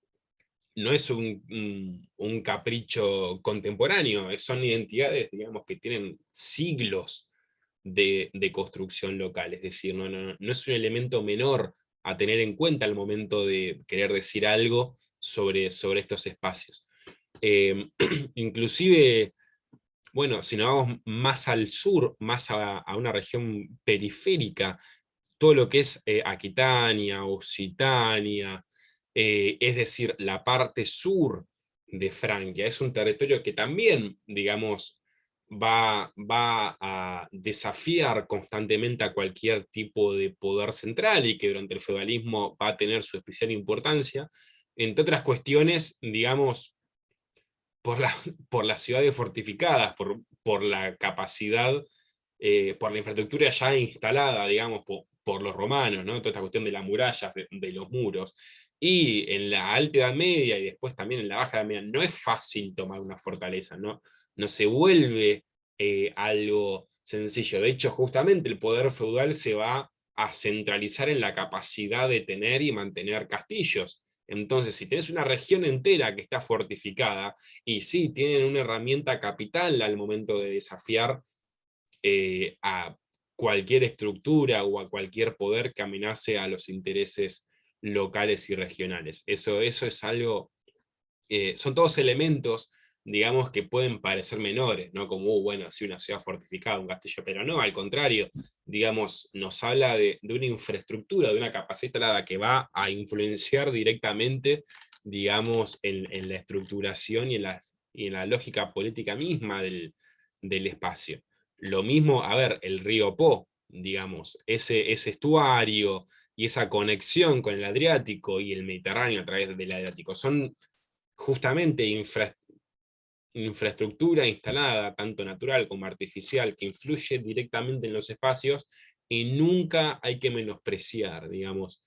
no es un capricho contemporáneo, son identidades, digamos, que tienen siglos de construcción local, es decir, no es un elemento menor a tener en cuenta al momento de querer decir algo sobre estos espacios. Inclusive, bueno, si nos vamos más al sur, más a una región periférica, todo lo que es Aquitania, Occitania, es decir, la parte sur de Francia, es un territorio que también, digamos, va a desafiar constantemente a cualquier tipo de poder central y que durante el feudalismo va a tener su especial importancia, entre otras cuestiones, digamos, por las ciudades fortificadas, por la capacidad, por la infraestructura ya instalada, digamos, por los romanos, ¿no? Toda esta cuestión de las murallas, de los muros. Y en la Alta Edad Media y después también en la Baja Edad Media, no es fácil tomar una fortaleza, no se vuelve algo sencillo. De hecho, justamente el poder feudal se va a centralizar en la capacidad de tener y mantener castillos. Entonces, si tenés una región entera que está fortificada, y sí, tienen una herramienta capital al momento de desafiar a cualquier estructura o a cualquier poder que amenace a los intereses locales y regionales. Eso es algo, son todos elementos, digamos, que pueden parecer menores, ¿no? Como, bueno, sí, una ciudad fortificada, un castillo, pero no, al contrario, digamos, nos habla de una infraestructura, de una capacidad instalada que va a influenciar directamente, digamos, en la estructuración y en la lógica política misma del espacio. Lo mismo, a ver, el río Po, digamos, ese estuario y esa conexión con el Adriático y el Mediterráneo a través del Adriático, son justamente infraestructura instalada, tanto natural como artificial, que influye directamente en los espacios, y nunca hay que menospreciar, digamos.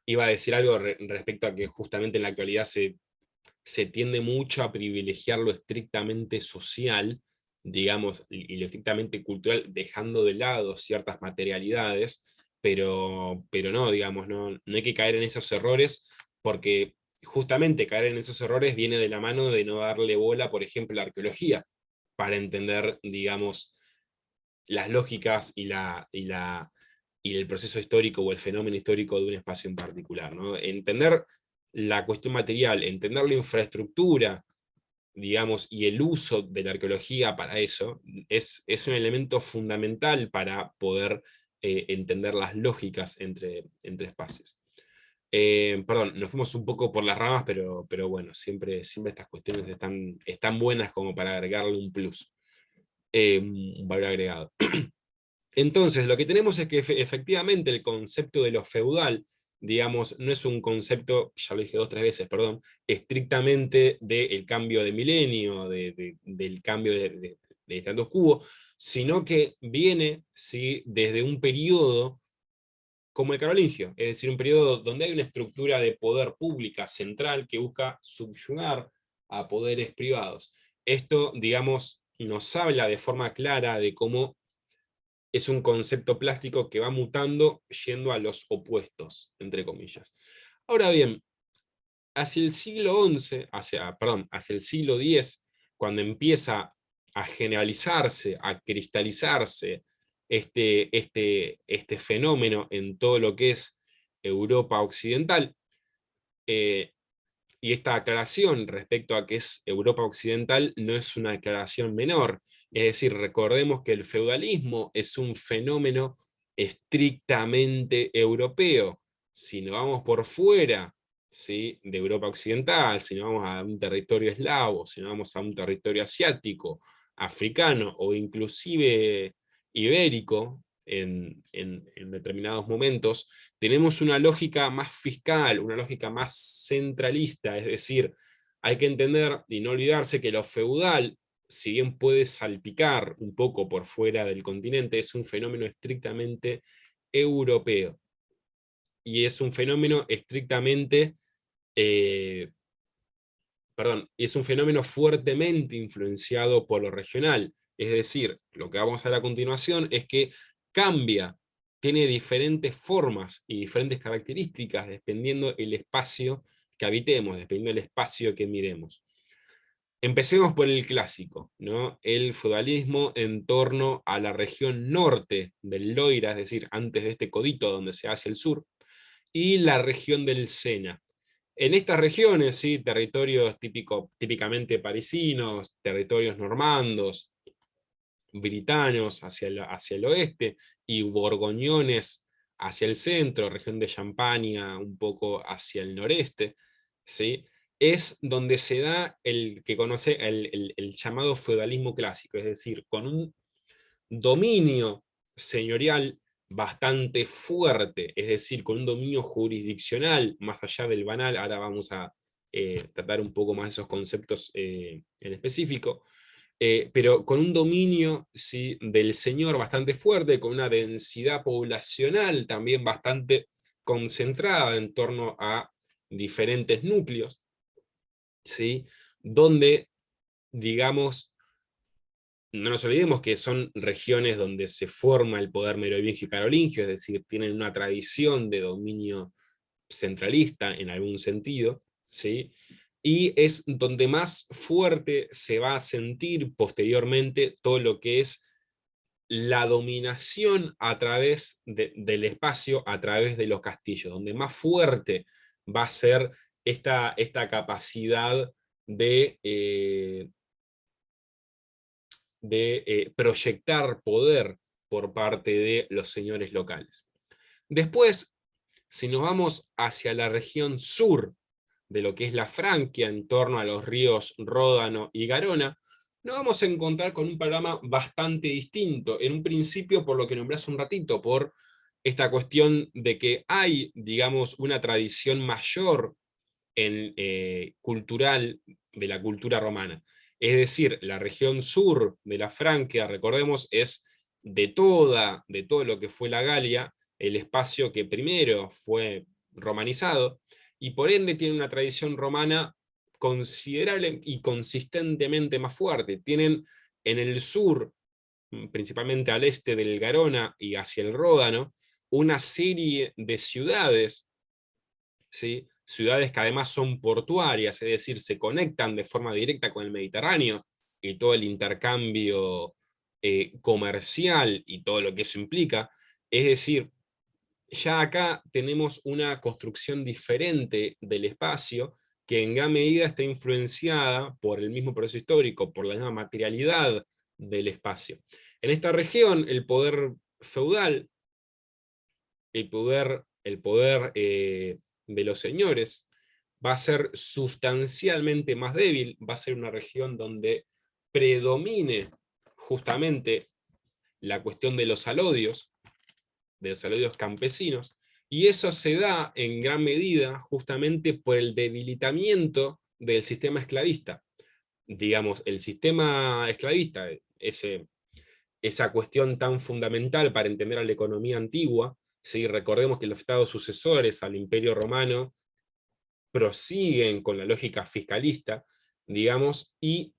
Iba a decir algo respecto a que justamente en la actualidad se tiende mucho a privilegiar lo estrictamente social, digamos, y lo estrictamente cultural, dejando de lado ciertas materialidades, pero no, digamos, no hay que caer en esos errores, porque justamente caer en esos errores viene de la mano de no darle bola, por ejemplo, a la arqueología, para entender, digamos, las lógicas y el proceso histórico o el fenómeno histórico de un espacio en particular, ¿no? Entender la cuestión material, entender la infraestructura, digamos, y el uso de la arqueología para eso, es un elemento fundamental para poder entender las lógicas entre espacios. Perdón, nos fuimos un poco por las ramas, pero bueno, siempre estas cuestiones están buenas como para agregarle un plus, un valor agregado. Entonces, lo que tenemos es que efectivamente el concepto de lo feudal, digamos, no es un concepto, ya lo dije 2 o 3 veces, perdón, estrictamente del cambio de milenio, del cambio de status quo, sino que viene, ¿sí?, desde un periodo como el carolingio, es decir, un periodo donde hay una estructura de poder pública central que busca subyugar a poderes privados. Esto, digamos, nos habla de forma clara de cómo es un concepto plástico que va mutando yendo a los opuestos, entre comillas. Ahora bien, hacia el siglo XI, hacia el siglo X, cuando empieza a generalizarse, a cristalizarse este fenómeno en todo lo que es Europa occidental, y esta aclaración respecto a qué es Europa occidental no es una aclaración menor. Es decir, recordemos que el feudalismo es un fenómeno estrictamente europeo. Si nos vamos por fuera, ¿sí?, de Europa occidental, si nos vamos a un territorio eslavo, si nos vamos a un territorio asiático, africano o inclusive ibérico, en determinados momentos, tenemos una lógica más fiscal, una lógica más centralista, es decir, hay que entender y no olvidarse que lo feudal, si bien puede salpicar un poco por fuera del continente, es un fenómeno estrictamente europeo. Y es un fenómeno estrictamente, es un fenómeno fuertemente influenciado por lo regional. Es decir, lo que vamos a ver a continuación es que cambia, tiene diferentes formas y diferentes características dependiendo el espacio que habitemos, dependiendo del espacio que miremos. Empecemos por el clásico, ¿no? El feudalismo en torno a la región norte del Loira, es decir, antes de este codito donde se hace el sur, y la región del Sena. En estas regiones, ¿sí?, territorios típicamente parisinos, territorios normandos, britanos hacia el oeste, y borgoñones hacia el centro, región de Champaña un poco hacia el noreste, ¿sí?, es donde se da el que conoce el llamado feudalismo clásico, es decir, con un dominio señorial bastante fuerte, es decir, con un dominio jurisdiccional más allá del banal. Ahora vamos a tratar un poco más esos conceptos en específico, pero con un dominio, ¿sí?, del señor bastante fuerte, con una densidad poblacional también bastante concentrada en torno a diferentes núcleos, ¿sí?, donde, digamos, no nos olvidemos que son regiones donde se forma el poder merovingio y carolingio, es decir, tienen una tradición de dominio centralista en algún sentido, ¿sí?, y es donde más fuerte se va a sentir posteriormente todo lo que es la dominación a través del espacio, a través de los castillos, donde más fuerte va a ser esta capacidad de proyectar poder por parte de los señores locales. Después, si nos vamos hacia la región sur de lo que es la Francia, en torno a los ríos Ródano y Garona, nos vamos a encontrar con un panorama bastante distinto. En un principio, por lo que nombré hace un ratito, por esta cuestión de que hay, digamos, una tradición mayor cultural de la cultura romana. Es decir, la región sur de la Francia, recordemos, es de todo lo que fue la Galia, el espacio que primero fue romanizado, y por ende tiene una tradición romana considerable y consistentemente más fuerte. Tienen en el sur, principalmente al este del Garona y hacia el Ródano, una serie de ciudades, ¿sí? Ciudades que además son portuarias, es decir, se conectan de forma directa con el Mediterráneo, y todo el intercambio comercial y todo lo que eso implica. Es decir, ya acá tenemos una construcción diferente del espacio, que en gran medida está influenciada por el mismo proceso histórico, por la misma materialidad del espacio. En esta región, el poder feudal, el poder de los señores, va a ser sustancialmente más débil, va a ser una región donde predomine justamente la cuestión de los alodios campesinos, y eso se da en gran medida justamente por el debilitamiento del sistema esclavista. Digamos, el sistema esclavista, esa cuestión tan fundamental para entender a la economía antigua, ¿sí? Recordemos que los estados sucesores al Imperio Romano prosiguen con la lógica fiscalista, digamos, y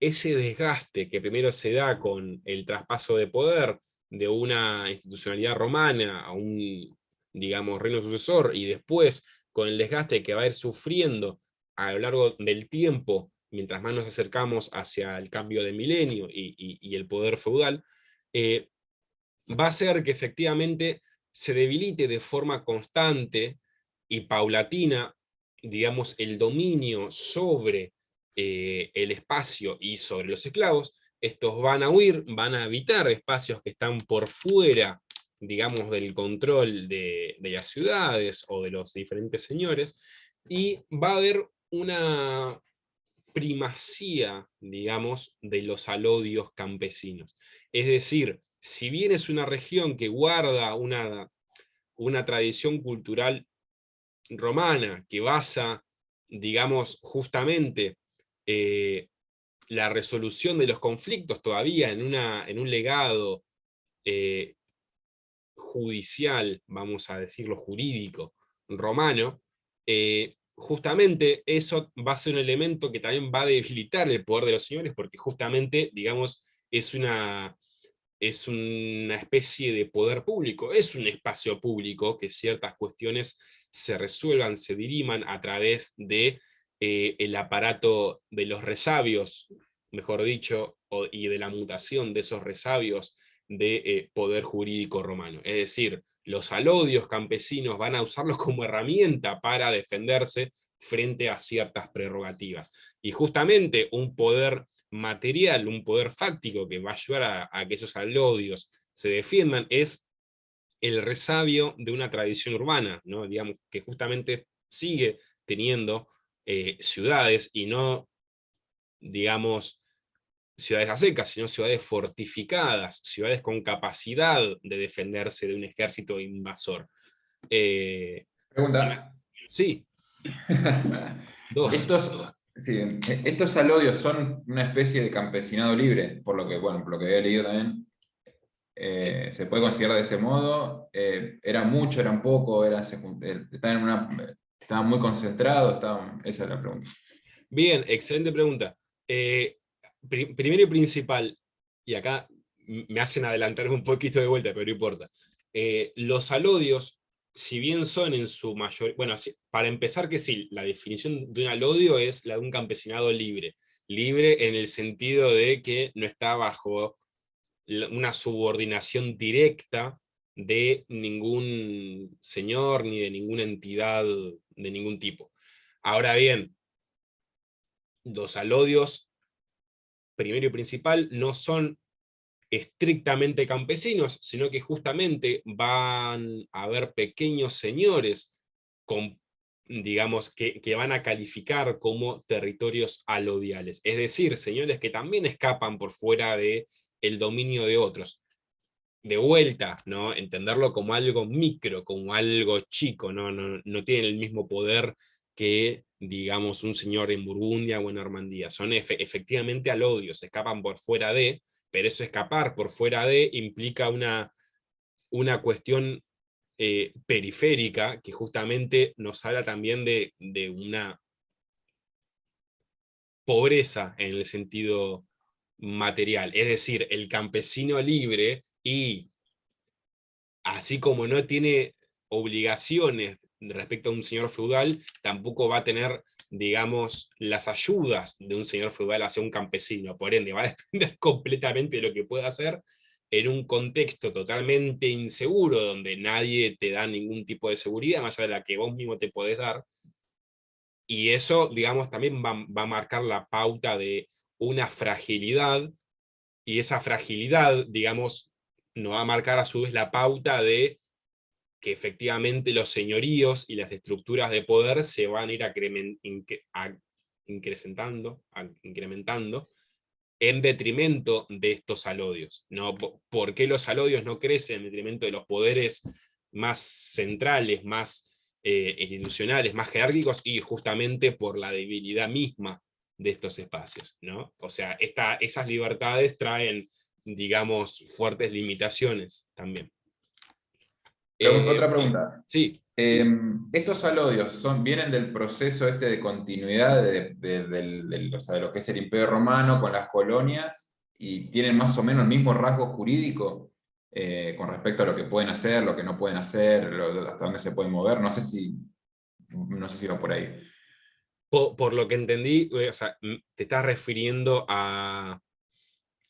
ese desgaste que primero se da con el traspaso de poder de una institucionalidad romana a un, digamos, reino sucesor, y después con el desgaste que va a ir sufriendo a lo largo del tiempo, mientras más nos acercamos hacia el cambio de milenio y el poder feudal, va a ser que efectivamente se debilite de forma constante y paulatina, digamos, el dominio sobre el espacio y sobre los esclavos. Estos van a huir, van a habitar espacios que están por fuera, digamos, del control de las ciudades o de los diferentes señores, y va a haber una primacía, digamos, de los alodios campesinos. Es decir, si bien es una región que guarda una tradición cultural romana, que basa, digamos, justamente la resolución de los conflictos todavía en un legado judicial, vamos a decirlo, jurídico, romano, justamente eso va a ser un elemento que también va a debilitar el poder de los señores, porque justamente, digamos, es una especie de poder público, es un espacio público que ciertas cuestiones se resuelvan, se diriman a través de el aparato de los resabios, mejor dicho, y de la mutación de esos resabios de poder jurídico romano. Es decir, los alodios campesinos van a usarlos como herramienta para defenderse frente a ciertas prerrogativas. Y justamente un poder material, un poder fáctico que va a ayudar a que esos alodios se defiendan, es el resabio de una tradición urbana, ¿no? Digamos, que justamente sigue teniendo ciudades, y no, digamos, ciudades a secas, sino ciudades fortificadas, ciudades con capacidad de defenderse de un ejército invasor. Pregunta. Sí. Estos alodios son una especie de campesinado libre, por lo que, bueno, por lo que había leído también. Sí. ¿Se puede considerar de ese modo? ¿Eran mucho, eran poco? ¿Estaban muy concentrados? Esa es la pregunta. Bien, excelente pregunta. Primero y principal, y acá me hacen adelantarme un poquito de vuelta, pero no importa. Los alodios, si bien son en su mayoría, bueno, para empezar que sí, la definición de un alodio es la de un campesinado libre. Libre en el sentido de que no está bajo una subordinación directa de ningún señor ni de ninguna entidad de ningún tipo. Ahora bien, los alodios, primero y principal, no son estrictamente campesinos, sino que justamente van a haber pequeños señores con, digamos, que van a calificar como territorios alodiales, es decir, señores que también escapan por fuera del dominio de otros. De vuelta, ¿no? Entenderlo como algo micro, como algo chico, no tienen el mismo poder que, digamos, un señor en Burgundia o en Normandía. Son efectivamente alodios, escapan por fuera de, pero eso escapar por fuera de implica una cuestión periférica que justamente nos habla también de una pobreza en el sentido material. Es decir, el campesino libre, y así como no tiene obligaciones respecto a un señor feudal, tampoco va a tener, digamos, las ayudas de un señor feudal hacia un campesino. Por ende, va a depender completamente de lo que pueda hacer en un contexto totalmente inseguro, donde nadie te da ningún tipo de seguridad, más allá de la que vos mismo te podés dar. Y eso, digamos, también va a marcar la pauta de una fragilidad, y esa fragilidad, digamos, nos va a marcar a su vez la pauta de que efectivamente los señoríos y las estructuras de poder se van a ir incrementando en detrimento de estos alodios, ¿no? ¿Por qué los alodios no crecen en detrimento de los poderes más centrales, más institucionales, más jerárquicos? Y justamente por la debilidad misma de estos espacios, ¿no? O sea, esas libertades traen, digamos, fuertes limitaciones también. Otra pregunta. Sí. ¿Estos alodios vienen del proceso de continuidad o sea, de lo que es el Imperio Romano con las colonias, y tienen más o menos el mismo rasgo jurídico con respecto a lo que pueden hacer, lo que no pueden hacer, hasta dónde se pueden mover? No sé si va por ahí. Por lo que entendí, o sea, te estás refiriendo a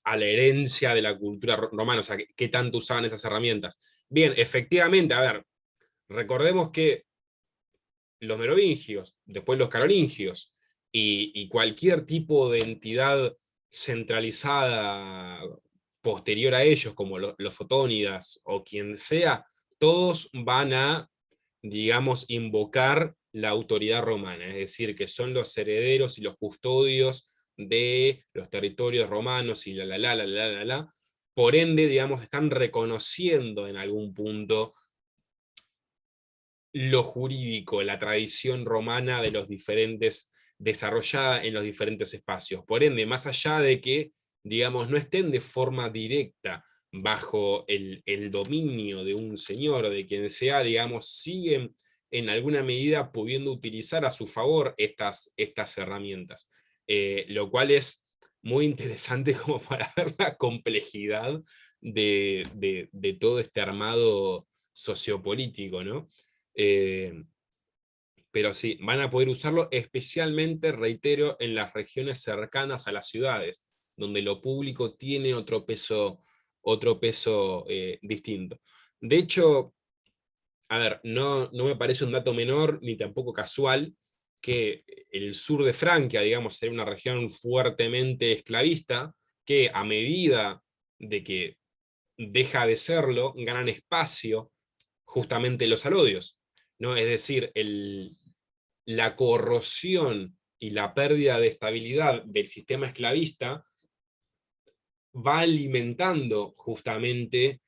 la herencia de la cultura romana, o sea, qué tanto usaban esas herramientas. Bien, efectivamente, a ver, recordemos que los merovingios, después los carolingios, y cualquier tipo de entidad centralizada posterior a ellos, como los fotónidas o quien sea, todos van a, digamos, invocar la autoridad romana, es decir, que son los herederos y los custodios de los territorios romanos y la. Por ende, digamos, están reconociendo en algún punto lo jurídico, la tradición romana de los diferentes, desarrollada en los diferentes espacios. Por ende, más allá de que, digamos, no estén de forma directa bajo el dominio de un señor o de quien sea, digamos, siguen en alguna medida pudiendo utilizar a su favor estas herramientas. Lo cual es muy interesante como para ver la complejidad de todo este armado sociopolítico, ¿no? Pero sí, van a poder usarlo especialmente, reitero, en las regiones cercanas a las ciudades, donde lo público tiene otro peso distinto. De hecho, a ver, no me parece un dato menor, ni tampoco casual, que el sur de Francia, digamos, era una región fuertemente esclavista, que a medida de que deja de serlo, ganan espacio justamente los alodios, ¿no? Es decir, la corrosión y la pérdida de estabilidad del sistema esclavista va alimentando justamente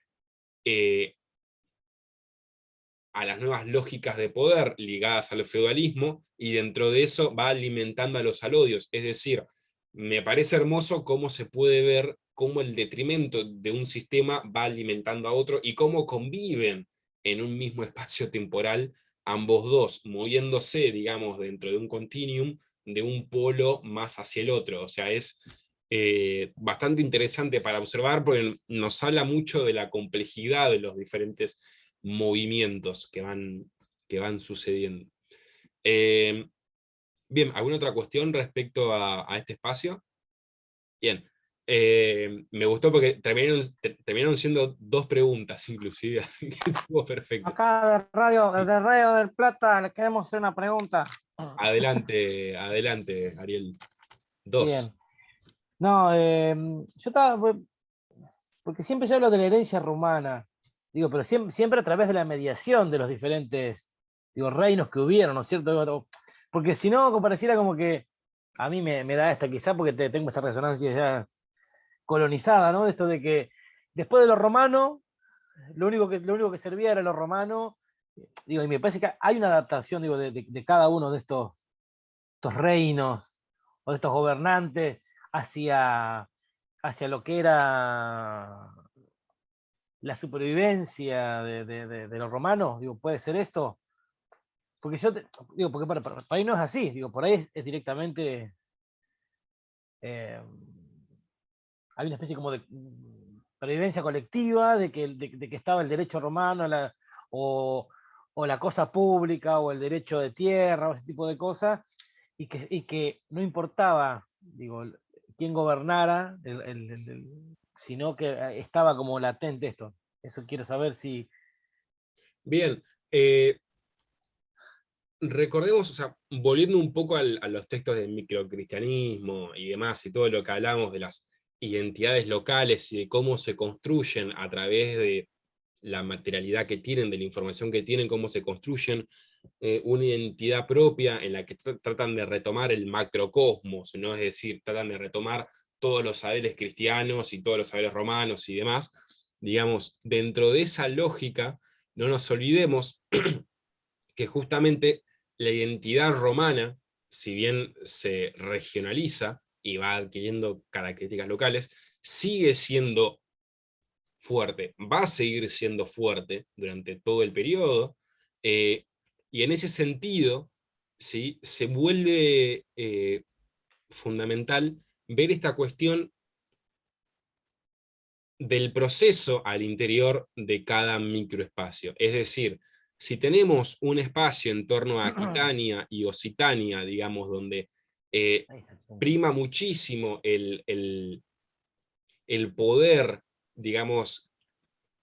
a las nuevas lógicas de poder ligadas al feudalismo, y dentro de eso va alimentando a los alodios. Es decir, me parece hermoso cómo se puede ver cómo el detrimento de un sistema va alimentando a otro, y cómo conviven en un mismo espacio temporal ambos dos, moviéndose, digamos, dentro de un continuum, de un polo más hacia el otro. O sea, es bastante interesante para observar, porque nos habla mucho de la complejidad de los diferentes movimientos que van sucediendo. Bien, ¿alguna otra cuestión respecto a este espacio? Bien, me gustó porque terminaron siendo 2 preguntas inclusive, así que estuvo perfecto. Acá desde Radio del Plata le queremos hacer una pregunta. Adelante, Ariel. 2. Bien. No, yo estaba, porque siempre se habla de la herencia romana, digo, pero siempre a través de la mediación de los diferentes, digo, reinos que hubieron, ¿no es cierto? Porque si no, pareciera como que a mí me da esta, quizá porque tengo esta resonancia ya colonizada, ¿no? Esto de que después de lo romano, lo único que servía era lo romano, digo, y me parece que hay una adaptación, digo, de cada uno de estos reinos o de estos gobernantes hacia lo que era la supervivencia de los romanos. Digo, ¿puede ser esto? Porque digo, porque para ahí no es así, digo, por ahí es directamente, hay una especie como de previvencia colectiva, de que estaba el derecho romano, o la cosa pública, o el derecho de tierra, o ese tipo de cosas, y que no importaba, digo, quién gobernara, sino que estaba como latente esto. Eso quiero saber si... Bien, recordemos, o sea, volviendo un poco a los textos del microcristianismo y demás, y todo lo que hablamos de las identidades locales y de cómo se construyen a través de la materialidad que tienen, de la información que tienen, cómo se construyen una identidad propia en la que tratan de retomar el macrocosmos, ¿no? Es decir, tratan de retomar todos los saberes cristianos y todos los saberes romanos y demás. Digamos, dentro de esa lógica, no nos olvidemos que justamente la identidad romana, si bien se regionaliza y va adquiriendo características locales, sigue siendo fuerte, va a seguir siendo fuerte durante todo el periodo, y en ese sentido, ¿sí?, se vuelve fundamental ver esta cuestión del proceso al interior de cada microespacio. Es decir, si tenemos un espacio en torno a Aquitania y Occitania, digamos, donde prima muchísimo el poder, digamos,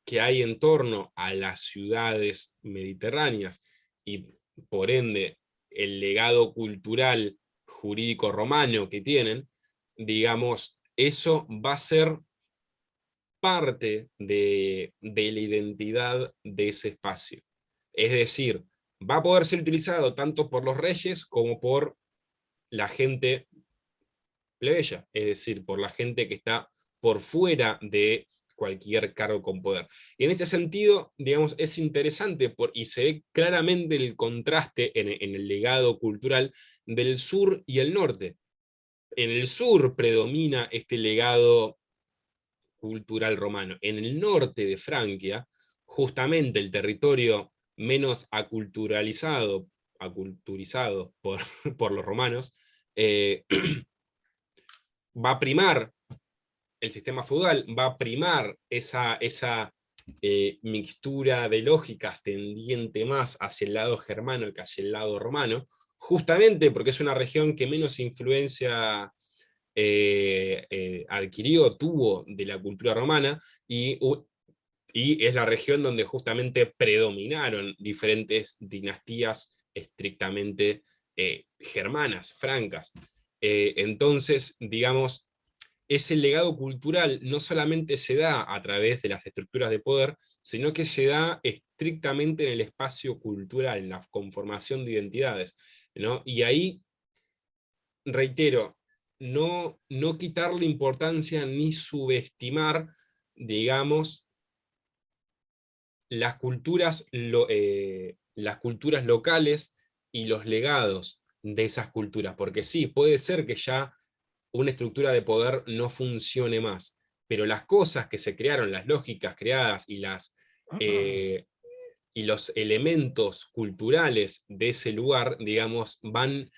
que hay en torno a las ciudades mediterráneas, y por ende el legado cultural jurídico romano que tienen, digamos, eso va a ser parte de la identidad de ese espacio. Es decir, va a poder ser utilizado tanto por los reyes como por la gente plebeya, es decir, por la gente que está por fuera de cualquier cargo con poder. Y en este sentido, digamos, es interesante y se ve claramente el contraste en el legado cultural del sur y el norte. En el sur predomina este legado cultural romano. En el norte de Francia, justamente el territorio menos aculturizado por los romanos, va a primar el sistema feudal, va a primar esa mixtura de lógicas tendiente más hacia el lado germano que hacia el lado romano, justamente porque es una región que menos influencia tuvo de la cultura romana, y es la región donde justamente predominaron diferentes dinastías estrictamente germanas, francas. Entonces, digamos, ese legado cultural no solamente se da a través de las estructuras de poder, sino que se da estrictamente en el espacio cultural, en la conformación de identidades, ¿no? Y ahí, reitero, no quitarle importancia ni subestimar, digamos, las culturas locales y los legados de esas culturas, porque sí, puede ser que ya una estructura de poder no funcione más, pero las cosas que se crearon, las lógicas creadas y los elementos culturales de ese lugar, digamos, van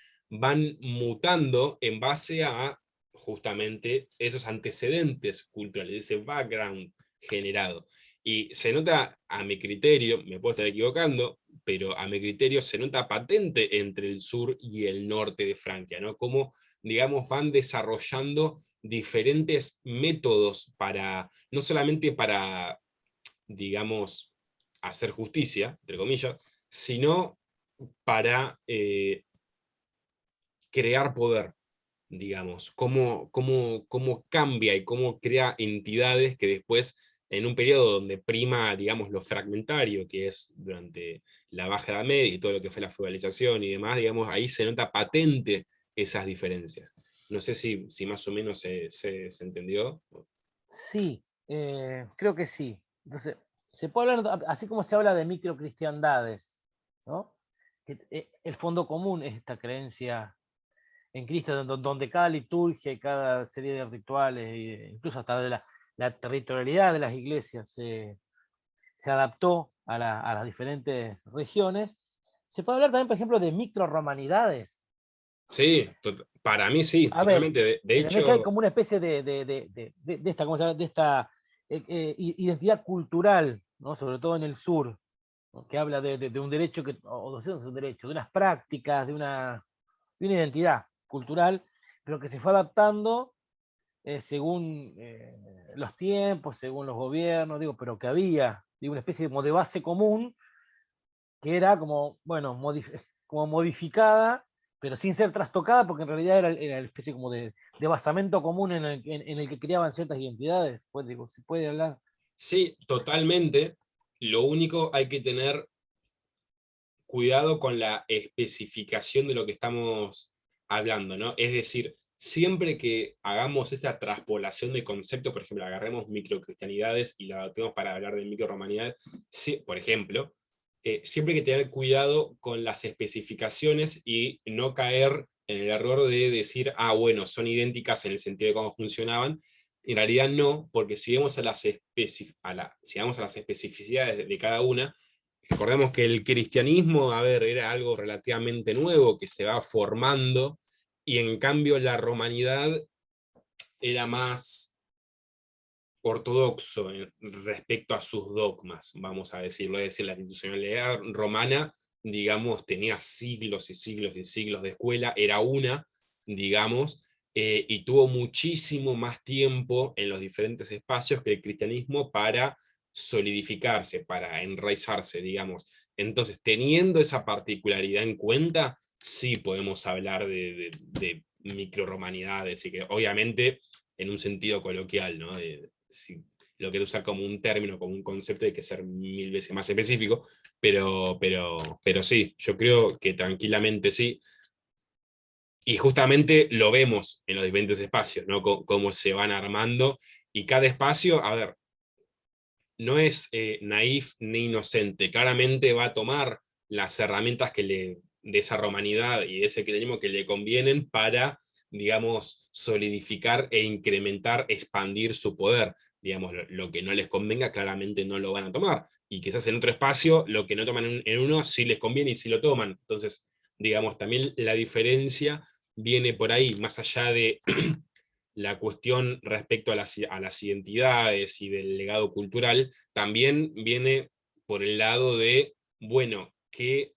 mutando en base a justamente esos antecedentes culturales, ese background generado. Y se nota, a mi criterio, me puedo estar equivocando, pero a mi criterio se nota patente entre el sur y el norte de Francia, ¿no? Cómo, digamos, van desarrollando diferentes métodos para, no solamente para, digamos, hacer justicia, entre comillas, sino para crear poder, digamos, cómo cambia y cómo crea entidades que después, en un periodo donde prima, digamos, lo fragmentario, que es durante la Baja Edad Media y todo lo que fue la feudalización y demás, digamos, ahí se nota patente esas diferencias. No sé si más o menos se entendió. Sí, creo que sí. Entonces, se puede hablar, así como se habla de microcristiandades, ¿no? El fondo común es esta creencia en Cristo, donde cada liturgia y cada serie de rituales, incluso hasta de la territorialidad de las iglesias, se adaptó a las diferentes regiones. Se puede hablar también, por ejemplo, de microromanidades. Sí, para mí sí, A ver, totalmente. De ¿entendés que hay hecho, como una especie de esta, ¿cómo se llama? De esta identidad cultural, ¿no? Sobre todo en el sur, ¿no? Que habla de un derecho, o no sé, un derecho, de unas prácticas, de una identidad cultural, pero que se fue adaptando según los tiempos, según los gobiernos, digo, pero que había, digo, una especie como de base común que era como, bueno, como modificada, pero sin ser trastocada, porque en realidad era una especie como de basamento común en el que creaban ciertas identidades. Pues digo, se puede hablar. sí, totalmente. Lo único hay que tener cuidado con la especificación de lo que estamos hablando, ¿no? Es decir, siempre que hagamos esta traspolación de conceptos, por ejemplo, agarremos microcristianidades y la adaptemos para hablar de microromanidades, sí, por ejemplo, siempre hay que tener cuidado con las especificaciones y no caer en el error de decir, ah, bueno, son idénticas en el sentido de cómo funcionaban. En realidad no, porque si vamos a las, si vamos a las especificidades de cada una, recordemos que el cristianismo, a ver, era algo relativamente nuevo que se va formando, y en cambio la romanidad era más ortodoxo respecto a sus dogmas, vamos a decirlo. Es decir, la institucionalidad romana, digamos, tenía siglos y siglos y siglos de escuela, era una, digamos, y tuvo muchísimo más tiempo en los diferentes espacios que el cristianismo para solidificarse, para enraizarse, digamos. Entonces, teniendo esa particularidad en cuenta, sí podemos hablar de microromanidades, y que obviamente en un sentido coloquial, ¿no? Si lo quiero usar como un término, como un concepto, hay que ser 1000 veces más específico, pero sí, yo creo que tranquilamente sí. Y justamente lo vemos en los diferentes espacios, ¿no? Cómo se van armando, y cada espacio, a ver, no es naif ni inocente, claramente va a tomar las herramientas de esa romanidad y de ese cristianismo que le convienen para, digamos, solidificar e incrementar, expandir su poder. Digamos, lo que no les convenga claramente no lo van a tomar, y quizás en otro espacio lo que no toman en uno sí les conviene y sí lo toman. Entonces, digamos, también la diferencia viene por ahí, más allá de la cuestión respecto a las identidades y del legado cultural, también viene por el lado de, bueno, ¿qué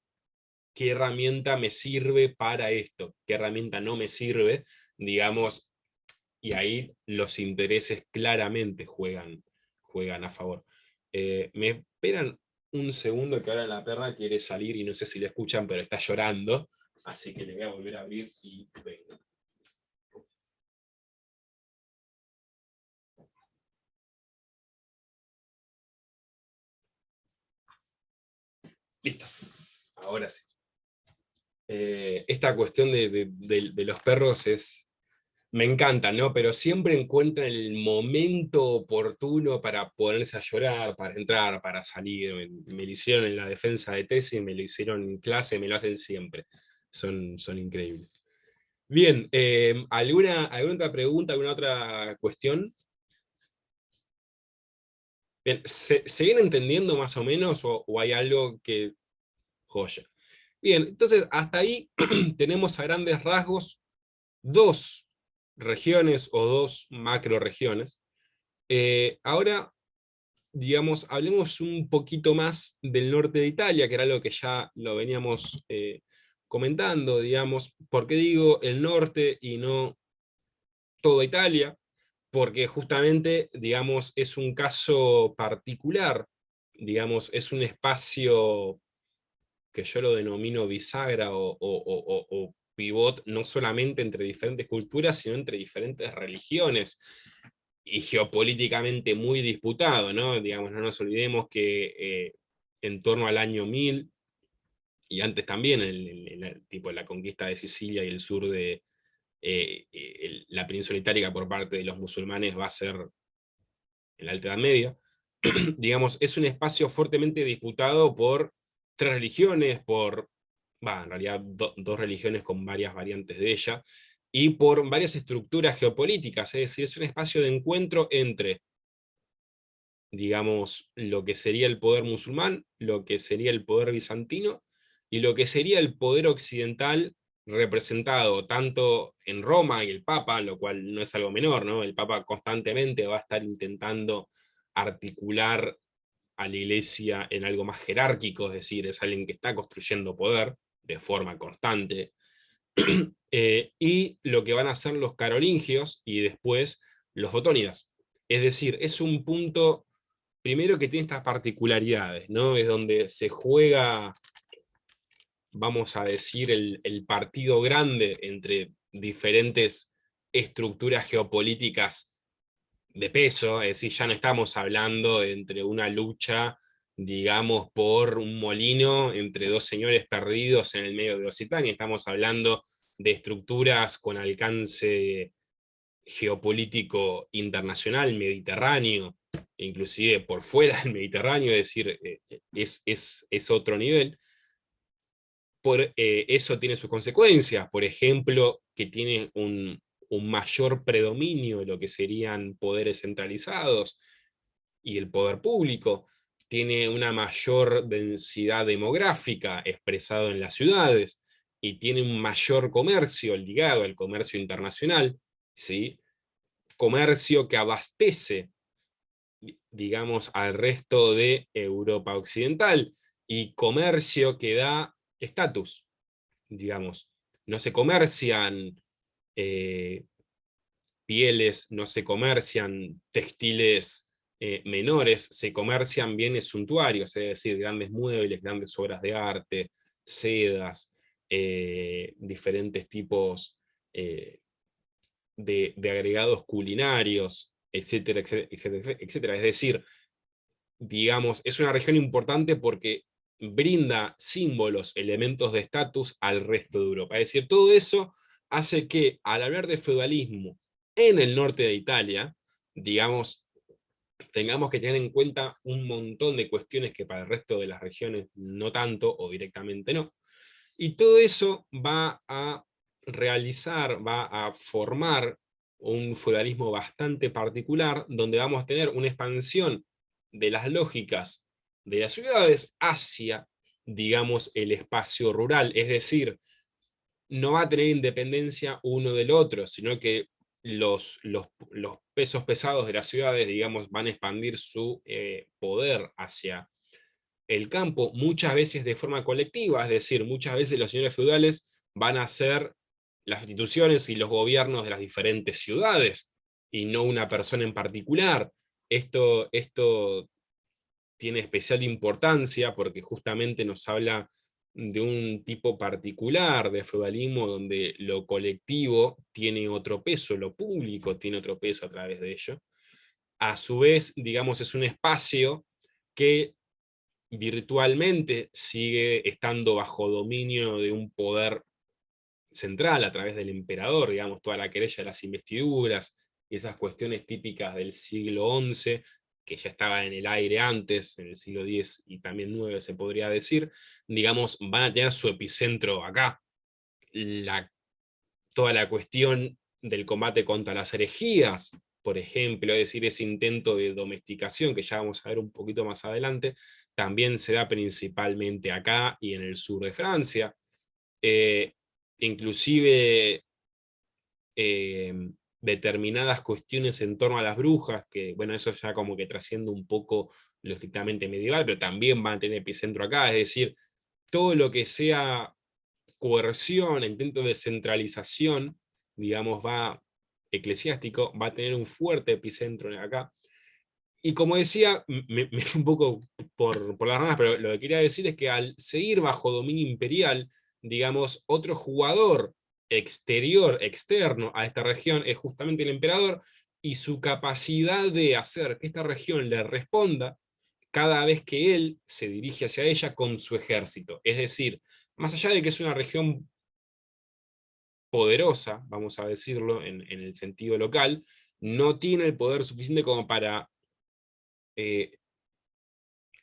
herramienta me sirve para esto? ¿Qué herramienta no me sirve? Digamos, y ahí los intereses claramente juegan a favor. Me esperan un segundo, que ahora la perra quiere salir y no sé si la escuchan, pero está llorando, así que le voy a volver a abrir y venga. Listo, ahora sí. Esta cuestión de los perros me encanta, ¿no? Pero siempre encuentran el momento oportuno para ponerse a llorar, para entrar, para salir. Me lo hicieron en la defensa de tesis, me lo hicieron en clase, me lo hacen siempre. Son increíbles. Bien, ¿alguna otra pregunta, alguna otra cuestión? Bien, ¿se viene entendiendo más o menos, o hay algo que... Joya. Bien, entonces hasta ahí tenemos a grandes rasgos dos regiones o dos macroregiones. Ahora, digamos, hablemos un poquito más del norte de Italia, que era algo que ya lo veníamos comentando, digamos. ¿Por qué digo el norte y no toda Italia? Porque justamente, digamos, es un caso particular, digamos, es un espacio que yo lo denomino bisagra o pivot, no solamente entre diferentes culturas, sino entre diferentes religiones, y geopolíticamente muy disputado, ¿no? Digamos, no nos olvidemos que en torno al año 1000, y antes también, tipo la conquista de Sicilia y el sur de la península itálica por parte de los musulmanes va a ser en la Alta Edad Media. digamos, es un espacio fuertemente disputado por 3 religiones, en realidad dos religiones con varias variantes de ella, y por varias estructuras geopolíticas, es decir, es un espacio de encuentro entre, digamos, lo que sería el poder musulmán, lo que sería el poder bizantino, y lo que sería el poder occidental representado tanto en Roma y el Papa, lo cual no es algo menor, ¿no? El Papa constantemente va a estar intentando articular a la Iglesia en algo más jerárquico, es decir, es alguien que está construyendo poder de forma constante, y lo que van a hacer los carolingios y después los otónidas. Es decir, es un punto, primero, que tiene estas particularidades, ¿no? Es donde se juega, vamos a decir, el partido grande entre diferentes estructuras geopolíticas de peso, es decir, ya no estamos hablando entre una lucha, digamos, por un molino entre dos señores perdidos en el medio de Occitania, estamos hablando de estructuras con alcance geopolítico internacional, mediterráneo, inclusive por fuera del Mediterráneo, es decir, es otro nivel. Eso tiene sus consecuencias, por ejemplo, que tiene un mayor predominio de lo que serían poderes centralizados y el poder público, tiene una mayor densidad demográfica expresado en las ciudades, y tiene un mayor comercio ligado al comercio internacional, ¿sí? Comercio que abastece, digamos, al resto de Europa Occidental, y comercio que da estatus, digamos. No se comercian pieles, no se comercian textiles menores, se comercian bienes suntuarios, es decir, grandes muebles, grandes obras de arte, sedas, diferentes tipos de agregados culinarios, etcétera, etcétera, etcétera. Es decir, digamos, es una región importante porque brinda símbolos, elementos de estatus al resto de Europa. Es decir, todo eso hace que, al hablar de feudalismo en el norte de Italia, digamos, tengamos que tener en cuenta un montón de cuestiones que para el resto de las regiones no tanto, o directamente no. Y todo eso va a va a formar un feudalismo bastante particular, donde vamos a tener una expansión de las lógicas de las ciudades hacia, digamos, el espacio rural. Es decir, no va a tener independencia uno del otro, sino que los pesos pesados de las ciudades, digamos, van a expandir su poder hacia el campo, muchas veces de forma colectiva, es decir, muchas veces los señores feudales van a ser las instituciones y los gobiernos de las diferentes ciudades, y no una persona en particular. Esto tiene especial importancia porque justamente nos habla de un tipo particular de feudalismo, donde lo colectivo tiene otro peso, lo público tiene otro peso a través de ello. A su vez, digamos, es un espacio que virtualmente sigue estando bajo dominio de un poder central a través del emperador, digamos, toda la querella de las investiduras y esas cuestiones típicas del siglo XI, que ya estaba en el aire antes, en el siglo X y también IX se podría decir, digamos, van a tener su epicentro acá. Toda la cuestión del combate contra las herejías, por ejemplo, es decir, ese intento de domesticación, que ya vamos a ver un poquito más adelante, también se da principalmente acá y en el sur de Francia. Inclusive determinadas cuestiones en torno a las brujas, que bueno, eso ya como que trasciende un poco lo estrictamente medieval, pero también van a tener epicentro acá, es decir, todo lo que sea coerción, intento de centralización, digamos, eclesiástico, va a tener un fuerte epicentro acá. Y como decía, me fui un poco por las ramas, pero lo que quería decir es que al seguir bajo dominio imperial, digamos, otro jugador exterior, externo a esta región es justamente el emperador, y su capacidad de hacer que esta región le responda cada vez que él se dirige hacia ella con su ejército. Es decir, más allá de que es una región poderosa, vamos a decirlo en el sentido local, no tiene el poder suficiente como para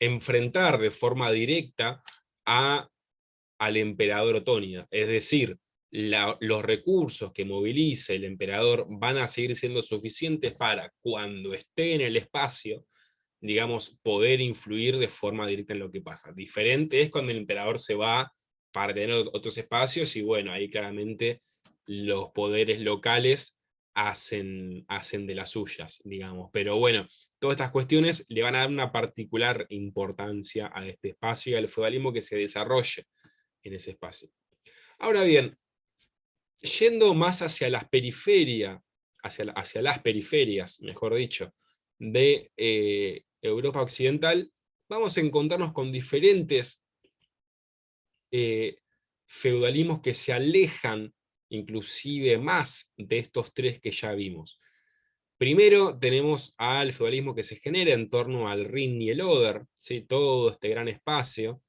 enfrentar de forma directa al emperador Otónida. Es decir, los recursos que movilice el emperador van a seguir siendo suficientes para, cuando esté en el espacio, digamos, poder influir de forma directa en lo que pasa. Diferente es cuando el emperador se va para tener otros espacios, y bueno, ahí claramente los poderes locales hacen de las suyas, digamos. Pero bueno, todas estas cuestiones le van a dar una particular importancia a este espacio y al feudalismo que se desarrolle en ese espacio. Ahora bien, yendo más hacia las periferias, hacia las periferias, mejor dicho, de Europa Occidental, vamos a encontrarnos con diferentes feudalismos que se alejan inclusive más de estos tres que ya vimos. Primero tenemos al feudalismo que se genera en torno al Rin y el Oder, ¿sí? Todo este gran espacio,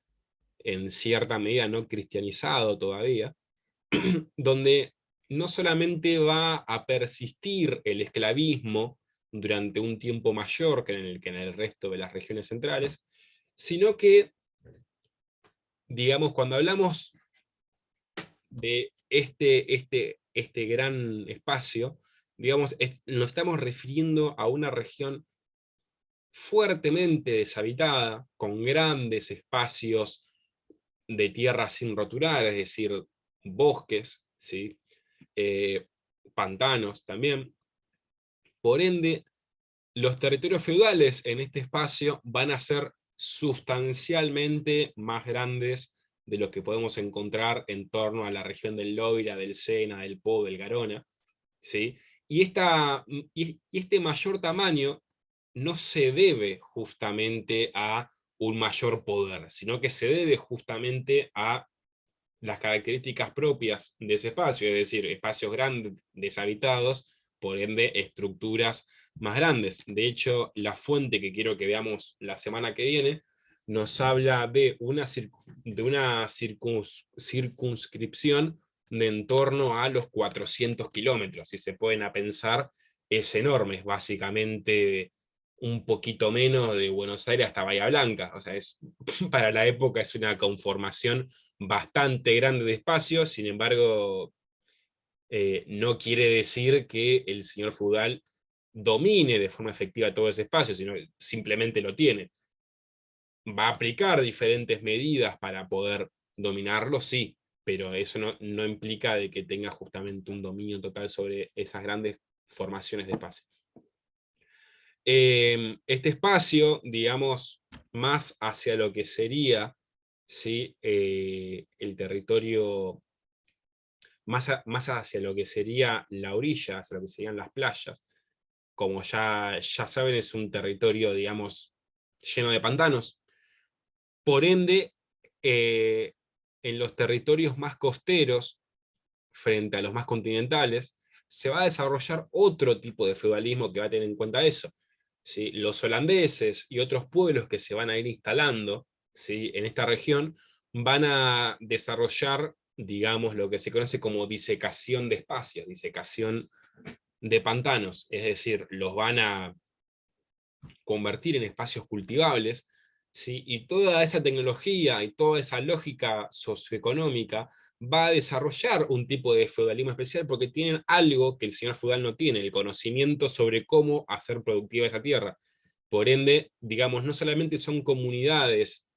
en cierta medida no cristianizado todavía, donde no solamente va a persistir el esclavismo durante un tiempo mayor que en el resto de las regiones centrales, sino que, digamos, cuando hablamos de este gran espacio, digamos, nos estamos refiriendo a una región fuertemente deshabitada, con grandes espacios de tierra sin roturar, es decir, bosques, ¿sí? Pantanos también. Por ende, los territorios feudales en este espacio van a ser sustancialmente más grandes de lo que podemos encontrar en torno a la región del Loira, del Sena, del Po, del Garona, ¿sí? Y este mayor tamaño no se debe justamente a un mayor poder, sino que se debe justamente a las características propias de ese espacio, es decir, espacios grandes, deshabitados, por ende estructuras más grandes. De hecho, la fuente que quiero que veamos la semana que viene nos habla de una circunscripción de en torno a los 400 kilómetros, si se pueden a pensar, es enorme, es básicamente un poquito menos de Buenos Aires hasta Bahía Blanca, o sea, para la época es una conformación bastante grande de espacio. Sin embargo, no quiere decir que el señor feudal domine de forma efectiva todo ese espacio, sino simplemente lo tiene. ¿Va a aplicar diferentes medidas para poder dominarlo? Sí, pero eso no implica de que tenga justamente un dominio total sobre esas grandes formaciones de espacio. Este espacio, digamos, más hacia lo que sería, ¿sí? El territorio, más hacia lo que sería la orilla, hacia lo que serían las playas, como ya saben, es un territorio, digamos, lleno de pantanos. Por ende, en los territorios más costeros, frente a los más continentales, se va a desarrollar otro tipo de feudalismo que va a tener en cuenta eso. ¿Sí? Los holandeses y otros pueblos que se van a ir instalando, ¿sí?, en esta región, van a desarrollar, digamos, lo que se conoce como disecación de espacios, disecación de pantanos, es decir, los van a convertir en espacios cultivables, ¿sí? Y toda esa tecnología y toda esa lógica socioeconómica va a desarrollar un tipo de feudalismo especial porque tienen algo que el señor feudal no tiene, el conocimiento sobre cómo hacer productiva esa tierra. Por ende, digamos, no solamente son comunidades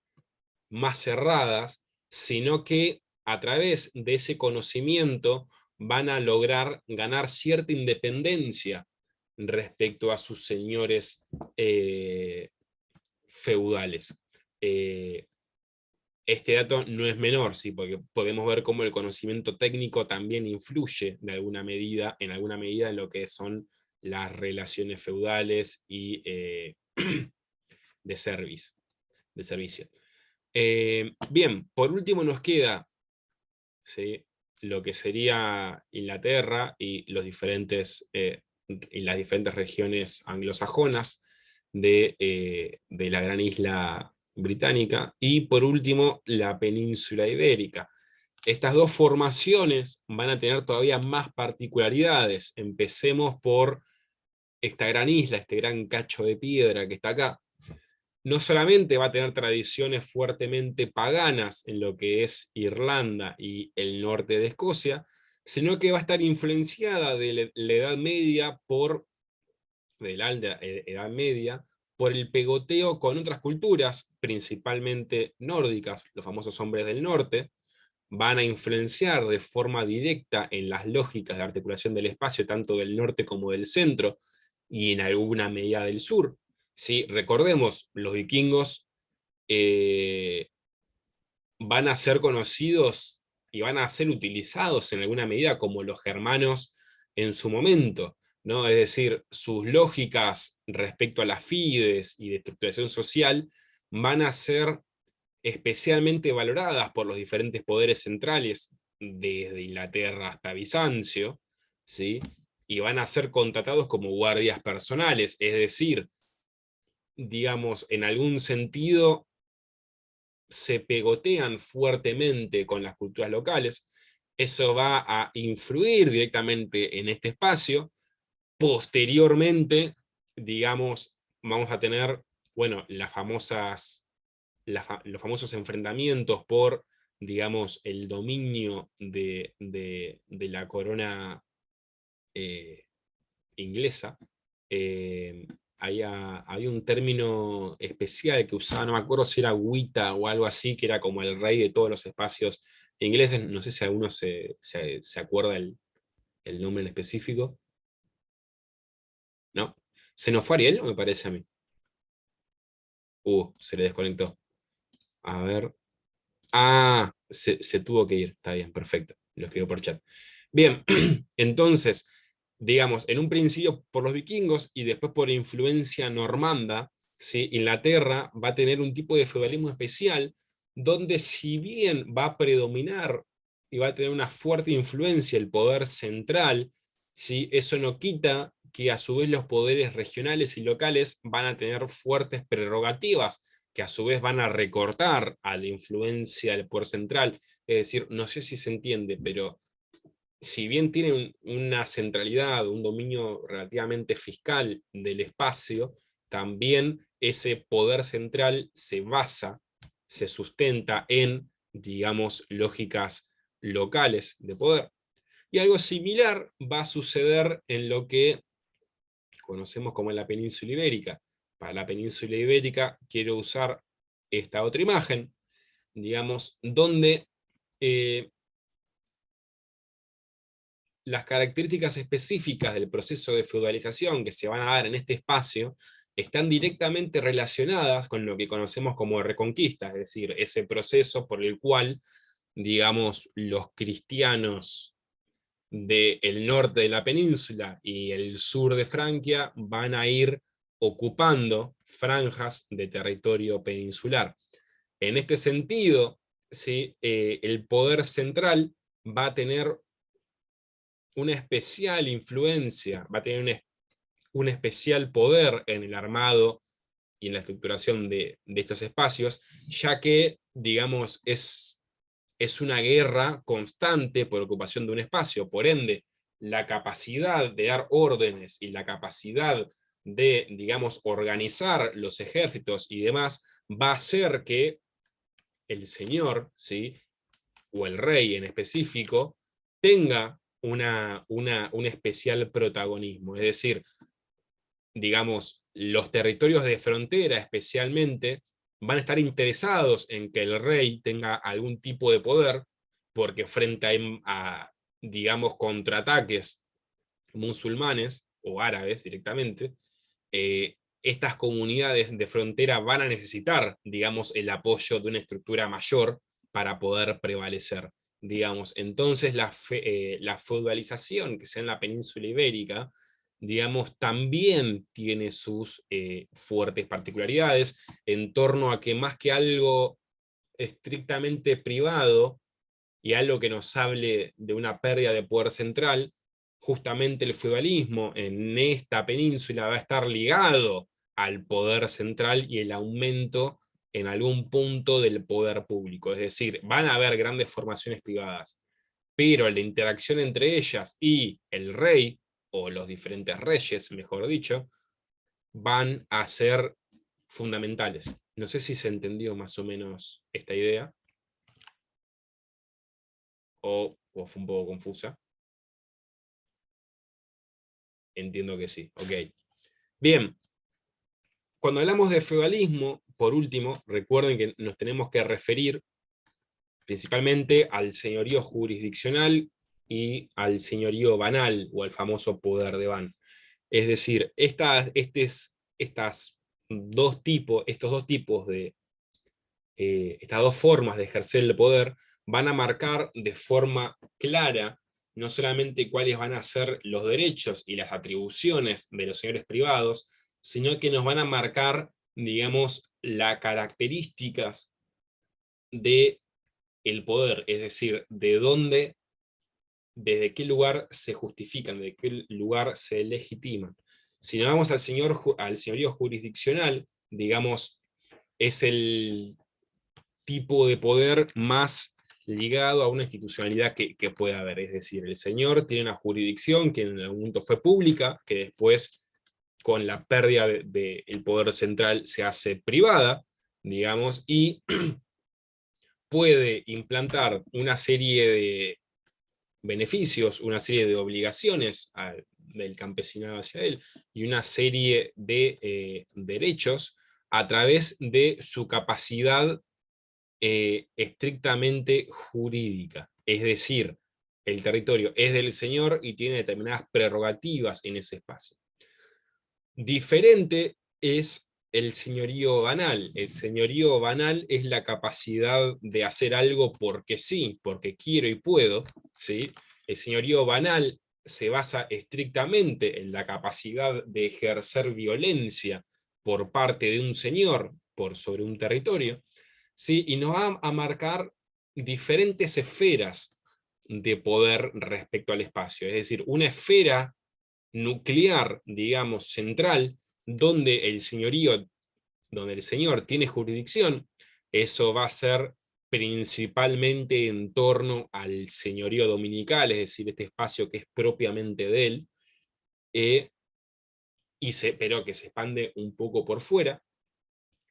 más cerradas, sino que a través de ese conocimiento van a lograr ganar cierta independencia respecto a sus señores feudales. Este dato no es menor, ¿sí? Porque podemos ver cómo el conocimiento técnico también influye en alguna medida en lo que son las relaciones feudales y de servicio. Bien, por último nos queda, ¿sí?, lo que sería Inglaterra y las diferentes regiones anglosajonas de la gran isla británica, y por último la península ibérica. Estas dos formaciones van a tener todavía más particularidades. Empecemos por esta gran isla, este gran cacho de piedra que está acá. no solamente va a tener tradiciones fuertemente paganas en lo que es Irlanda y el norte de Escocia, sino que va a estar influenciada de la Edad Media de la alta Edad Media, por el pegoteo con otras culturas, principalmente nórdicas, los famosos hombres del norte, van a influenciar de forma directa en las lógicas de articulación del espacio, tanto del norte como del centro, y en alguna medida del sur. ¿Sí? Recordemos, los vikingos van a ser conocidos y van a ser utilizados en alguna medida como los germanos en su momento, ¿no? Es decir, sus lógicas respecto a las fides y de estructuración social van a ser especialmente valoradas por los diferentes poderes centrales, desde Inglaterra hasta Bizancio, ¿sí? Y van a ser contratados como guardias personales, es decir, digamos, en algún sentido se pegotean fuertemente con las culturas locales. Eso va a influir directamente en este espacio. Posteriormente, digamos, vamos a tener, bueno, los famosos enfrentamientos por, digamos, el dominio de la corona inglesa. Había un término especial que usaba, no me acuerdo si era Wita o algo así, que era como el rey de todos los espacios ingleses. No sé si alguno se acuerda el nombre en específico. ¿No? ¿Se nos fue Ariel o me parece a mí? Se le desconectó. A ver. Ah, se tuvo que ir. Está bien, perfecto. Lo escribo por chat. Bien, entonces, digamos, en un principio por los vikingos y después por influencia normanda, ¿sí? Inglaterra va a tener un tipo de feudalismo especial donde, si bien va a predominar y va a tener una fuerte influencia el poder central, ¿sí? Eso no quita que a su vez los poderes regionales y locales van a tener fuertes prerrogativas, que a su vez van a recortar a la influencia del poder central. Es decir, no sé si se entiende, pero si bien tienen una centralidad, un dominio relativamente fiscal del espacio, también ese poder central se basa, se sustenta en, digamos, lógicas locales de poder. Y algo similar va a suceder en lo que conocemos como la península ibérica. Para la península ibérica quiero usar esta otra imagen, digamos, donde las características específicas del proceso de feudalización que se van a dar en este espacio están directamente relacionadas con lo que conocemos como reconquista, es decir, ese proceso por el cual, digamos, los cristianos del norte de la península y el sur de Francia van a ir ocupando franjas de territorio peninsular. En este sentido, ¿sí? El poder central va a tener una especial influencia, va a tener un especial poder en el armado y en la estructuración de estos espacios, ya que, digamos, es una guerra constante por ocupación de un espacio. Por ende, la capacidad de dar órdenes y la capacidad de, digamos, organizar los ejércitos y demás, va a hacer que el señor, ¿sí? O el rey en específico, tenga un especial protagonismo. Es decir, digamos, los territorios de frontera especialmente van a estar interesados en que el rey tenga algún tipo de poder, porque frente a digamos, contraataques musulmanes o árabes directamente, estas comunidades de frontera van a necesitar, digamos, el apoyo de una estructura mayor para poder prevalecer. Digamos, entonces la feudalización que sea en la península ibérica, digamos, también tiene sus fuertes particularidades en torno a que, más que algo estrictamente privado y algo que nos hable de una pérdida de poder central, justamente el feudalismo en esta península va a estar ligado al poder central y el aumento en algún punto del poder público. Es decir, van a haber grandes formaciones privadas, pero la interacción entre ellas y el rey, o los diferentes reyes, mejor dicho, van a ser fundamentales. No sé si se entendió más o menos esta idea, o fue un poco confusa. Entiendo que sí, ok. Bien, cuando hablamos de feudalismo, por último, recuerden que nos tenemos que referir principalmente al señorío jurisdiccional y al señorío banal, o al famoso poder de Ban. Es decir, estos dos tipos de, estas dos formas de ejercer el poder van a marcar de forma clara no solamente cuáles van a ser los derechos y las atribuciones de los señores privados, sino que nos van a marcar, digamos, las características del poder, es decir, de dónde, desde qué lugar se justifican, desde qué lugar se legitiman. Si nos vamos al señorío jurisdiccional, digamos, es el tipo de poder más ligado a una institucionalidad que puede haber. Es decir, el señor tiene una jurisdicción que en algún momento fue pública, que después, con la pérdida del poder central, se hace privada, digamos, y puede implantar una serie de beneficios, una serie de obligaciones del campesinado hacia él, y una serie de derechos a través de su capacidad estrictamente jurídica. Es decir, el territorio es del señor y tiene determinadas prerrogativas en ese espacio. Diferente es el señorío banal. El señorío banal es la capacidad de hacer algo porque sí, porque quiero y puedo, ¿sí? El señorío banal se basa estrictamente en la capacidad de ejercer violencia por parte de un señor sobre un territorio, ¿sí? Y nos va a marcar diferentes esferas de poder respecto al espacio. Es decir, una esfera nuclear, digamos, central, donde el señor tiene jurisdicción. Eso va a ser principalmente en torno al señorío dominical, es decir, este espacio que es propiamente de él, pero que se expande un poco por fuera.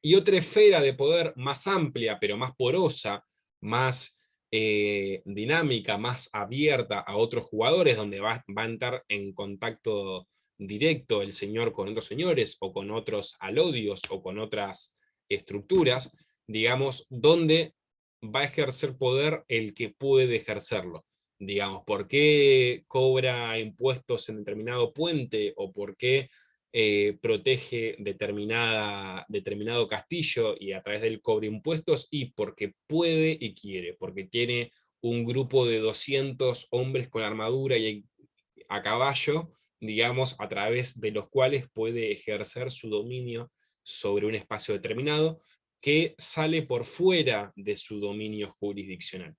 Y otra esfera de poder más amplia, pero más porosa, más dinámica, más abierta a otros jugadores, donde va a entrar en contacto directo el señor con otros señores, o con otros alodios, o con otras estructuras, digamos, donde va a ejercer poder el que puede ejercerlo. Digamos, ¿por qué cobra impuestos en determinado puente? ¿O por qué protege determinado castillo y a través del cobre impuestos? Y porque puede y quiere, porque tiene un grupo de 200 hombres con armadura y a caballo, digamos, a través de los cuales puede ejercer su dominio sobre un espacio determinado que sale por fuera de su dominio jurisdiccional.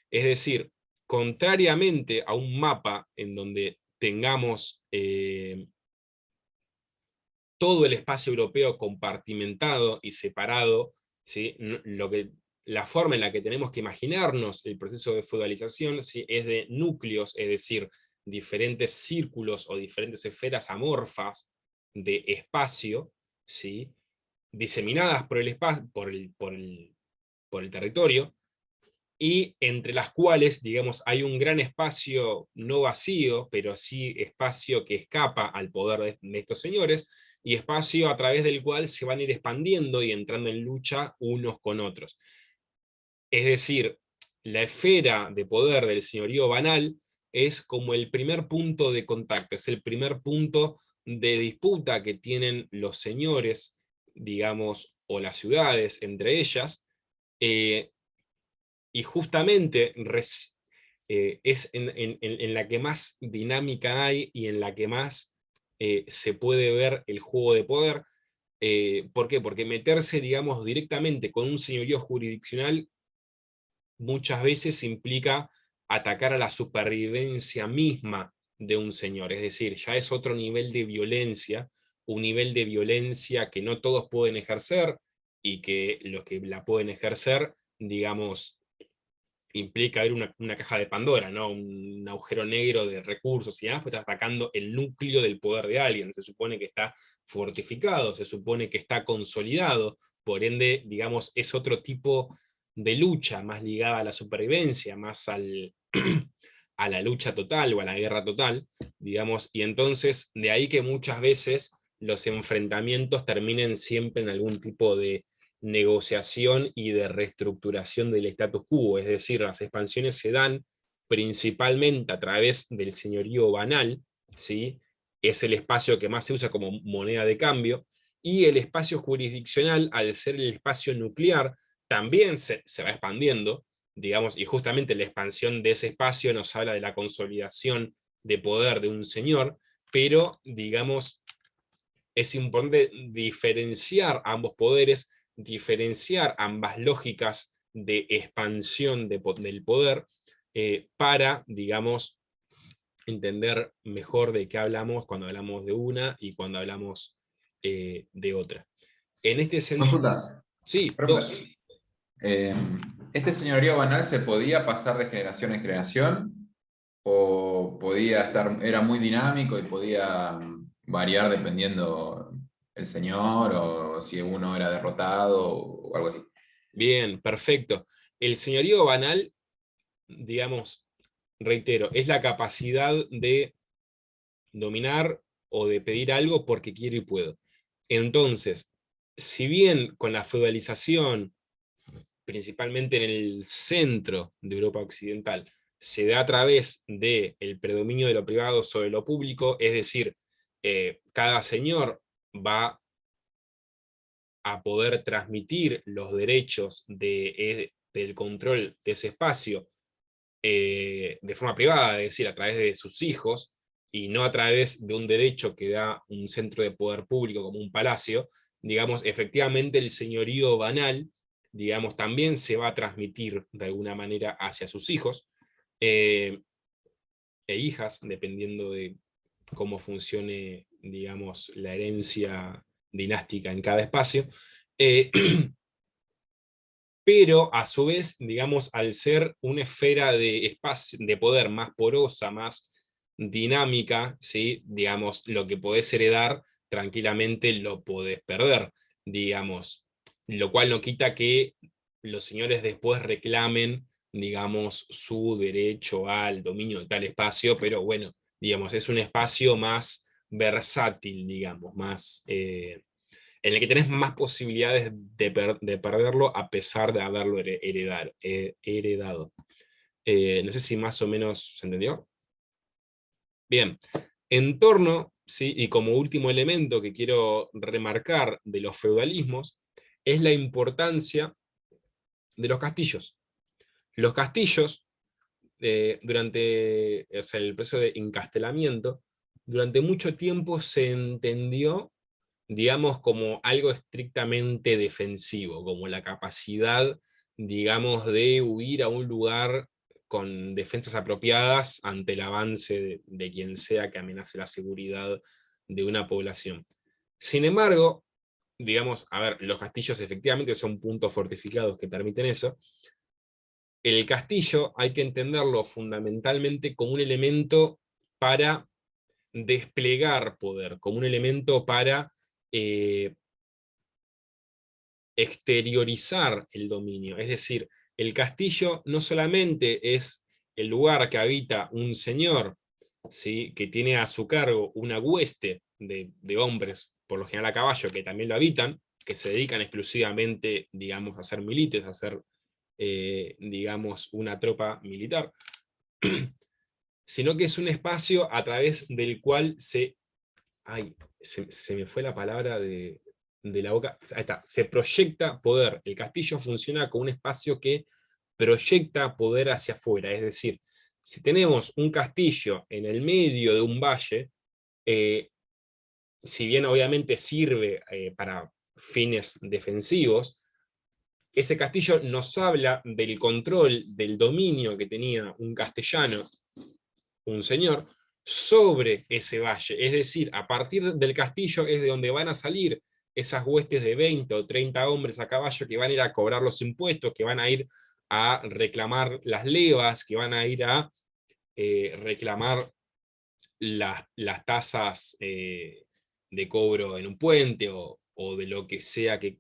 Es decir, contrariamente a un mapa en donde tengamos todo el espacio europeo compartimentado y separado, ¿sí? La forma en la que tenemos que imaginarnos el proceso de feudalización, ¿sí? Es de núcleos, es decir, diferentes círculos o diferentes esferas amorfas de espacio, ¿sí? Diseminadas por el territorio, y entre las cuales, digamos, hay un gran espacio no vacío, pero sí espacio que escapa al poder de estos señores, y espacio a través del cual se van a ir expandiendo y entrando en lucha unos con otros. Es decir, la esfera de poder del señorío banal es como el primer punto de contacto, es el primer punto de disputa que tienen los señores, digamos, o las ciudades entre ellas, y justamente es en la que más dinámica hay y en la que más se puede ver el juego de poder. ¿Por qué? Porque meterse, digamos, directamente con un señorío jurisdiccional muchas veces implica atacar a la supervivencia misma de un señor, es decir, ya es otro nivel de violencia, un nivel de violencia que no todos pueden ejercer, y que los que la pueden ejercer, digamos, implica abrir una caja de Pandora, ¿no? Un agujero negro de recursos y demás, pues estás atacando el núcleo del poder de alguien. Se supone que está fortificado, se supone que está consolidado, por ende, digamos, es otro tipo de lucha, más ligada a la supervivencia, más a la lucha total o a la guerra total, digamos, y entonces de ahí que muchas veces los enfrentamientos terminen siempre en algún tipo de negociación y de reestructuración del status quo, es decir, las expansiones se dan principalmente a través del señorío banal, ¿sí? Es el espacio que más se usa como moneda de cambio, y el espacio jurisdiccional, al ser el espacio nuclear, también se va expandiendo, digamos, y justamente la expansión de ese espacio nos habla de la consolidación de poder de un señor, pero, digamos, es importante diferenciar ambos poderes, diferenciar ambas lógicas de expansión del poder, para, digamos, entender mejor de qué hablamos cuando hablamos de una y cuando hablamos de otra. En este sentido... Consultas. Sí, Pregunta. dos. ¿Este señorío banal se podía pasar de generación en generación? ¿O podía estar, era muy dinámico y podía variar dependiendo el señor, o si uno era derrotado o algo así? Bien, perfecto. El señorío banal, digamos, reitero, es la capacidad de dominar o de pedir algo porque quiero y puedo. Entonces, si bien con la feudalización, principalmente en el centro de Europa Occidental, se da a través del predominio de lo privado sobre lo público, es decir, cada señor va a poder transmitir los derechos del control de ese espacio de forma privada, es decir, a través de sus hijos, y no a través de un derecho que da un centro de poder público como un palacio, digamos, efectivamente el señorío banal, digamos, también se va a transmitir de alguna manera hacia sus hijos e hijas, dependiendo de cómo funcione, digamos, la herencia dinástica en cada espacio. Pero a su vez, digamos, al ser una esfera de espacio, de poder más porosa, más dinámica, ¿sí? Digamos, lo que podés heredar tranquilamente lo podés perder, digamos, lo cual no quita que los señores después reclamen, digamos, su derecho al dominio de tal espacio, pero bueno, digamos, es un espacio más versátil, digamos, más... en el que tenés más posibilidades de perderlo a pesar de haberlo heredado. No sé si más o menos se entendió. Bien, en torno, ¿sí? Y como último elemento que quiero remarcar de los feudalismos, es la importancia de los castillos. Los castillos, durante el proceso de encastelamiento, durante mucho tiempo se entendió, digamos, como algo estrictamente defensivo, como la capacidad, digamos, de huir a un lugar con defensas apropiadas ante el avance de quien sea que amenace la seguridad de una población. Sin embargo, digamos, a ver, los castillos efectivamente son puntos fortificados que permiten eso. El castillo hay que entenderlo fundamentalmente como un elemento para desplegar poder, como un elemento para exteriorizar el dominio. Es decir, el castillo no solamente es el lugar que habita un señor, ¿sí? Que tiene a su cargo una hueste de hombres, por lo general a caballo, que también lo habitan, que se dedican exclusivamente, digamos, a ser milites, a ser, digamos, una tropa militar, sino que es un espacio a través del cual se me fue la palabra de la boca. Ahí está, se proyecta poder. El castillo funciona como un espacio que proyecta poder hacia afuera. Es decir, si tenemos un castillo en el medio de un valle, si bien obviamente sirve para fines defensivos, ese castillo nos habla del control, del dominio que tenía un castellano, un señor, sobre ese valle. Es decir, a partir del castillo es de donde van a salir esas huestes de 20 o 30 hombres a caballo que van a ir a cobrar los impuestos, que van a ir a reclamar las levas, que van a ir a reclamar las tasas de cobro en un puente o de lo que sea que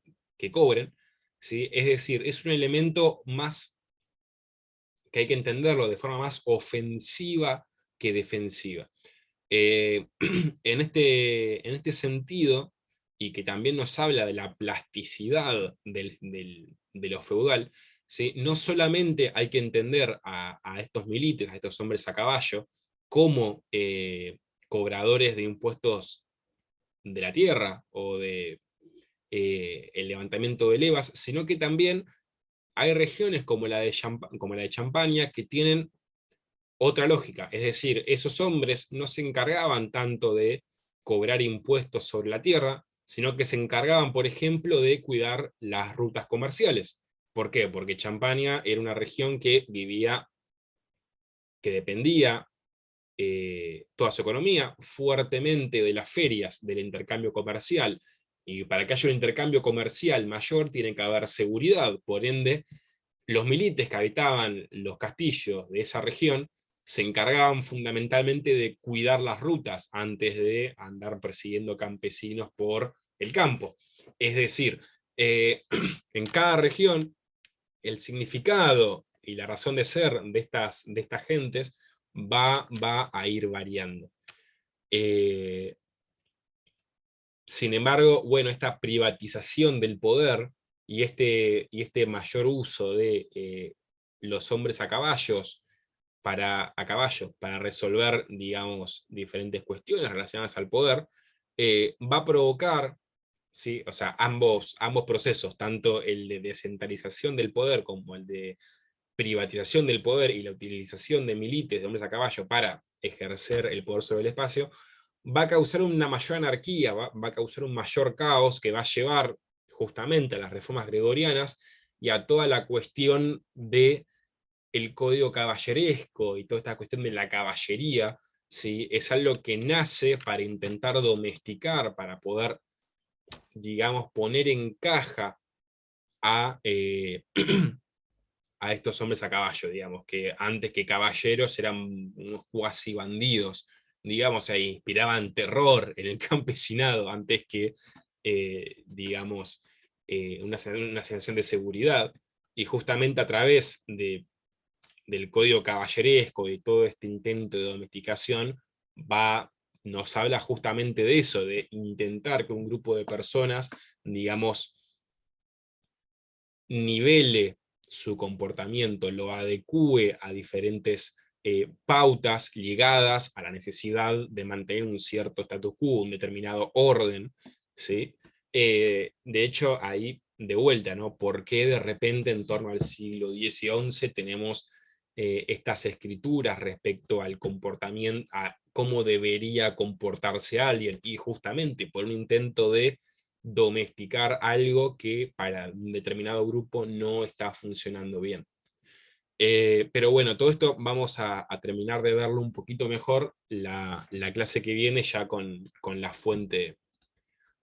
cobren, ¿sí? Es decir, es un elemento más que hay que entenderlo de forma más ofensiva que defensiva. En este sentido, y que también nos habla de la plasticidad de lo feudal, ¿sí? No solamente hay que entender a estos milites, a estos hombres a caballo, como cobradores de impuestos de la tierra o de el levantamiento de levas, sino que también hay regiones como la de Champaña que tienen otra lógica, es decir, esos hombres no se encargaban tanto de cobrar impuestos sobre la tierra, sino que se encargaban, por ejemplo, de cuidar las rutas comerciales. ¿Por qué? Porque Champaña era una región que dependía toda su economía fuertemente de las ferias, del intercambio comercial, y para que haya un intercambio comercial mayor tiene que haber seguridad, por ende, los milites que habitaban los castillos de esa región se encargaban fundamentalmente de cuidar las rutas antes de andar persiguiendo campesinos por el campo. Es decir, en cada región el significado y la razón de ser de estas gentes va a ir variando. Sin embargo, bueno, esta privatización del poder y este mayor uso de los hombres a caballo para resolver, digamos, diferentes cuestiones relacionadas al poder, va a provocar, ¿sí? O sea, ambos procesos, tanto el de descentralización del poder como el de privatización del poder y la utilización de milites, de hombres a caballo, para ejercer el poder sobre el espacio, va a causar una mayor anarquía, va a causar un mayor caos que va a llevar justamente a las reformas gregorianas y a toda la cuestión de el código caballeresco y toda esta cuestión de la caballería, ¿sí? Es algo que nace para intentar domesticar, para poder, digamos, poner en caja a, a estos hombres a caballo, digamos, que antes que caballeros eran unos cuasi bandidos, digamos, e inspiraban terror en el campesinado antes que, digamos, una sensación de seguridad, y justamente a través del código caballeresco y todo este intento de domesticación, nos habla justamente de eso, de intentar que un grupo de personas, digamos, nivele su comportamiento, lo adecue a diferentes pautas ligadas a la necesidad de mantener un cierto status quo, un determinado orden, ¿sí? De hecho, ahí de vuelta, ¿no? ¿Por qué de repente en torno al siglo X y XI tenemos estas escrituras respecto al comportamiento, a cómo debería comportarse alguien? Y justamente por un intento de domesticar algo que para un determinado grupo no está funcionando bien. Pero bueno, todo esto vamos a terminar de verlo un poquito mejor la clase que viene, ya con la fuente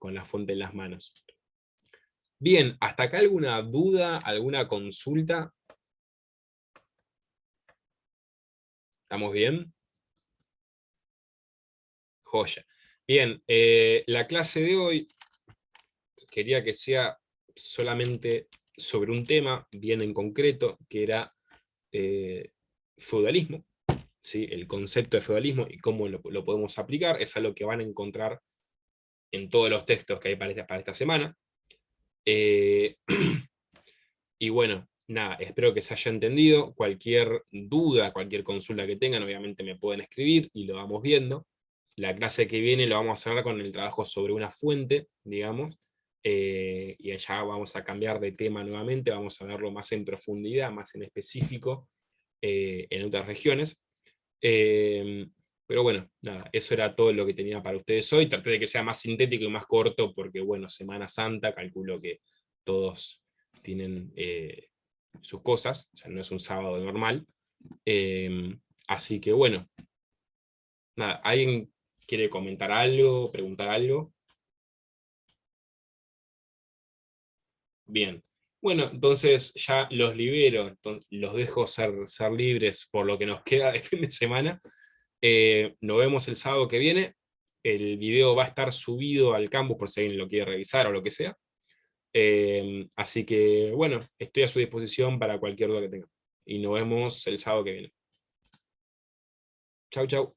en las manos. Bien, ¿hasta acá alguna duda, alguna consulta? ¿Estamos bien? Joya. Bien, la clase de hoy quería que sea solamente sobre un tema bien en concreto, que era feudalismo, ¿sí? El concepto de feudalismo y cómo lo podemos aplicar. Es algo que van a encontrar en todos los textos que hay para esta semana. Y bueno, nada, espero que se haya entendido. Cualquier duda, cualquier consulta que tengan, obviamente me pueden escribir y lo vamos viendo. La clase que viene lo vamos a cerrar con el trabajo sobre una fuente, digamos, y allá vamos a cambiar de tema nuevamente, vamos a verlo más en profundidad, más en específico, en otras regiones. Pero bueno, nada, eso era todo lo que tenía para ustedes hoy. Traté de que sea más sintético y más corto, porque bueno, Semana Santa, calculo que todos tienen sus cosas, o sea, no es un sábado normal. Así que bueno, nada, ¿alguien quiere comentar algo, preguntar algo? Bien. Bueno, Bueno, entonces ya los libero, los dejo ser libres por lo que nos queda de fin de semana. Nos vemos el sábado que viene. El video va a estar subido al campus por si alguien lo quiere revisar o lo que sea. Así que, bueno, estoy a su disposición para cualquier duda que tengan. Y nos vemos el sábado que viene. Chau, chau.